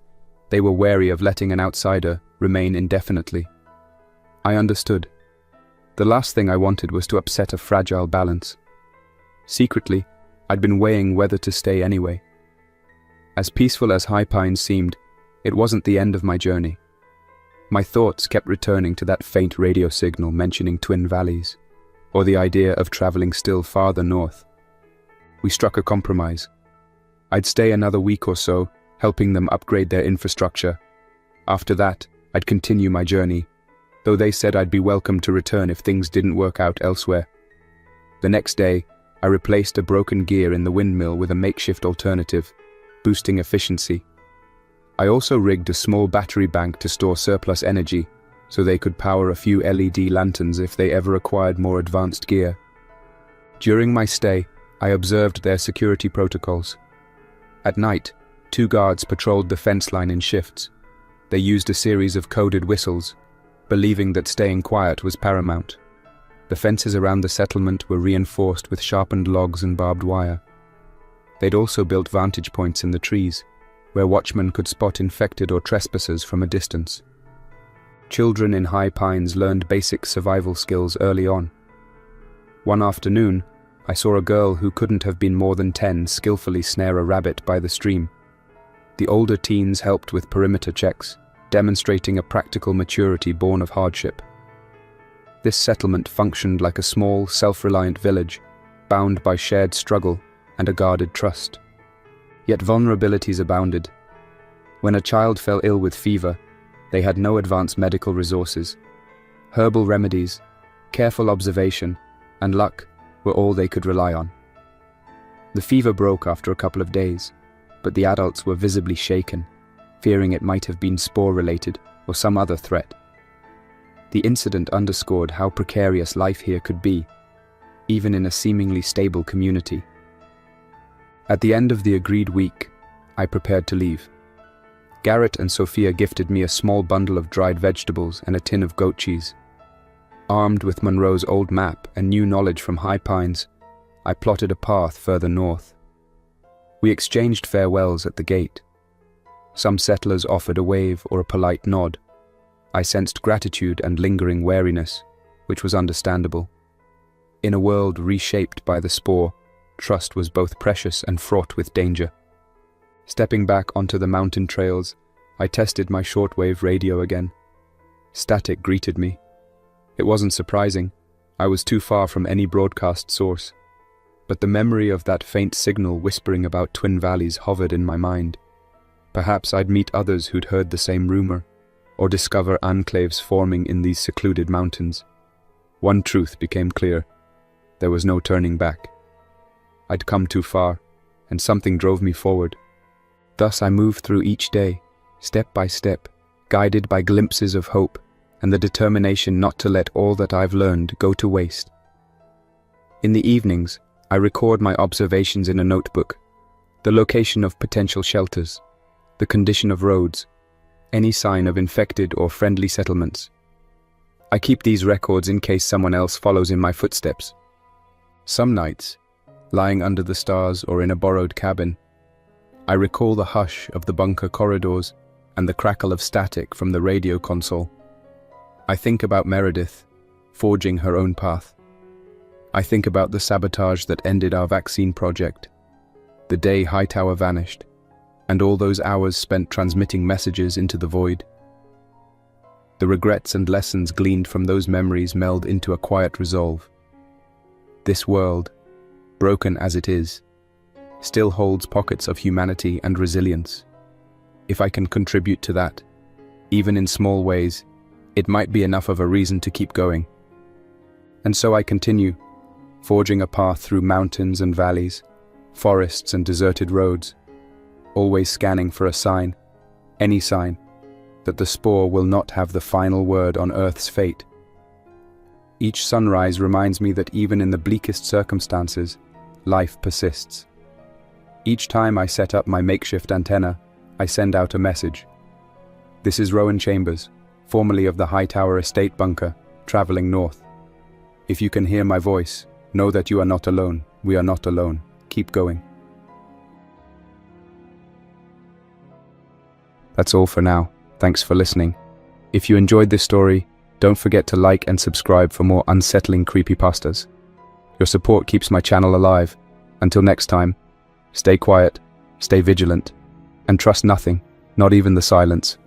they were wary of letting an outsider remain indefinitely. I understood. The last thing I wanted was to upset a fragile balance. Secretly, I'd been weighing whether to stay anyway. As peaceful as High Pines seemed, it wasn't the end of my journey. My thoughts kept returning to that faint radio signal mentioning Twin Valleys, or the idea of traveling still farther north. We struck a compromise. I'd stay another week or so, helping them upgrade their infrastructure. After that, I'd continue my journey, though they said I'd be welcome to return if things didn't work out elsewhere. The next day, I replaced a broken gear in the windmill with a makeshift alternative, boosting efficiency. I also rigged a small battery bank to store surplus energy, so they could power a few LED lanterns if they ever acquired more advanced gear. During my stay, I observed their security protocols. At night, 2 guards patrolled the fence line in shifts. They used a series of coded whistles, believing that staying quiet was paramount. The fences around the settlement were reinforced with sharpened logs and barbed wire. They'd also built vantage points in the trees, where watchmen could spot infected or trespassers from a distance. Children in High Pines learned basic survival skills early on. One afternoon, I saw a girl who couldn't have been more than 10 skillfully snare a rabbit by the stream. The older teens helped with perimeter checks, demonstrating a practical maturity born of hardship. This settlement functioned like a small, self-reliant village, bound by shared struggle and a guarded trust. Yet vulnerabilities abounded. When a child fell ill with fever, they had no advanced medical resources. Herbal remedies, careful observation, and luck were all they could rely on. The fever broke after a couple of days, but the adults were visibly shaken, fearing it might have been spore-related or some other threat. The incident underscored how precarious life here could be, even in a seemingly stable community. At the end of the agreed week, I prepared to leave. Garrett and Sophia gifted me a small bundle of dried vegetables and a tin of goat cheese. Armed with Monroe's old map and new knowledge from High Pines, I plotted a path further north. We exchanged farewells at the gate. Some settlers offered a wave or a polite nod. I sensed gratitude and lingering wariness, which was understandable. In a world reshaped by the spore, trust was both precious and fraught with danger. Stepping back onto the mountain trails, I tested my shortwave radio again. Static greeted me. It wasn't surprising. I was too far from any broadcast source. But the memory of that faint signal whispering about Twin Valleys hovered in my mind. Perhaps I'd meet others who'd heard the same rumor, or discover enclaves forming in these secluded mountains. One truth became clear. There was no turning back. I'd come too far, and something drove me forward. Thus I moved through each day, step by step, guided by glimpses of hope and the determination not to let all that I've learned go to waste. In the evenings, I record my observations in a notebook, the location of potential shelters, the condition of roads, any sign of infected or friendly settlements. I keep these records in case someone else follows in my footsteps. Some nights, lying under the stars or in a borrowed cabin, I recall the hush of the bunker corridors and the crackle of static from the radio console. I think about Meredith, forging her own path. I think about the sabotage that ended our vaccine project, the day Hightower vanished, and all those hours spent transmitting messages into the void. The regrets and lessons gleaned from those memories meld into a quiet resolve. This world, broken as it is, still holds pockets of humanity and resilience. If I can contribute to that, even in small ways, it might be enough of a reason to keep going. And so I continue, forging a path through mountains and valleys, forests and deserted roads, always scanning for a sign, any sign, that the spore will not have the final word on Earth's fate. Each sunrise reminds me that even in the bleakest circumstances, life persists. Each time I set up my makeshift antenna, I send out a message. This is Rowan Chambers, formerly of the Hightower Estate bunker, traveling north. If you can hear my voice, know that you are not alone. We are not alone. Keep going. That's all for now. Thanks for listening. If you enjoyed this story, don't forget to like and subscribe for more unsettling creepypastas. Your support keeps my channel alive. Until next time, stay quiet, stay vigilant, and trust nothing, not even the silence.